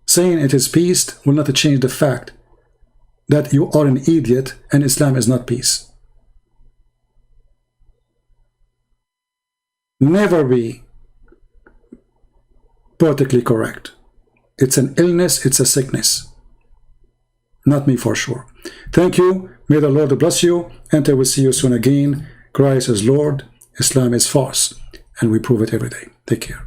[SPEAKER 1] Saying it is peace will not change the fact that you are an idiot and Islam is not peace. Never be politically correct. It's an illness, it's a sickness. Not me for sure. Thank you. May the Lord bless you. And I will see you soon again. Christ is Lord. Islam is false. And we prove it every day. Take care.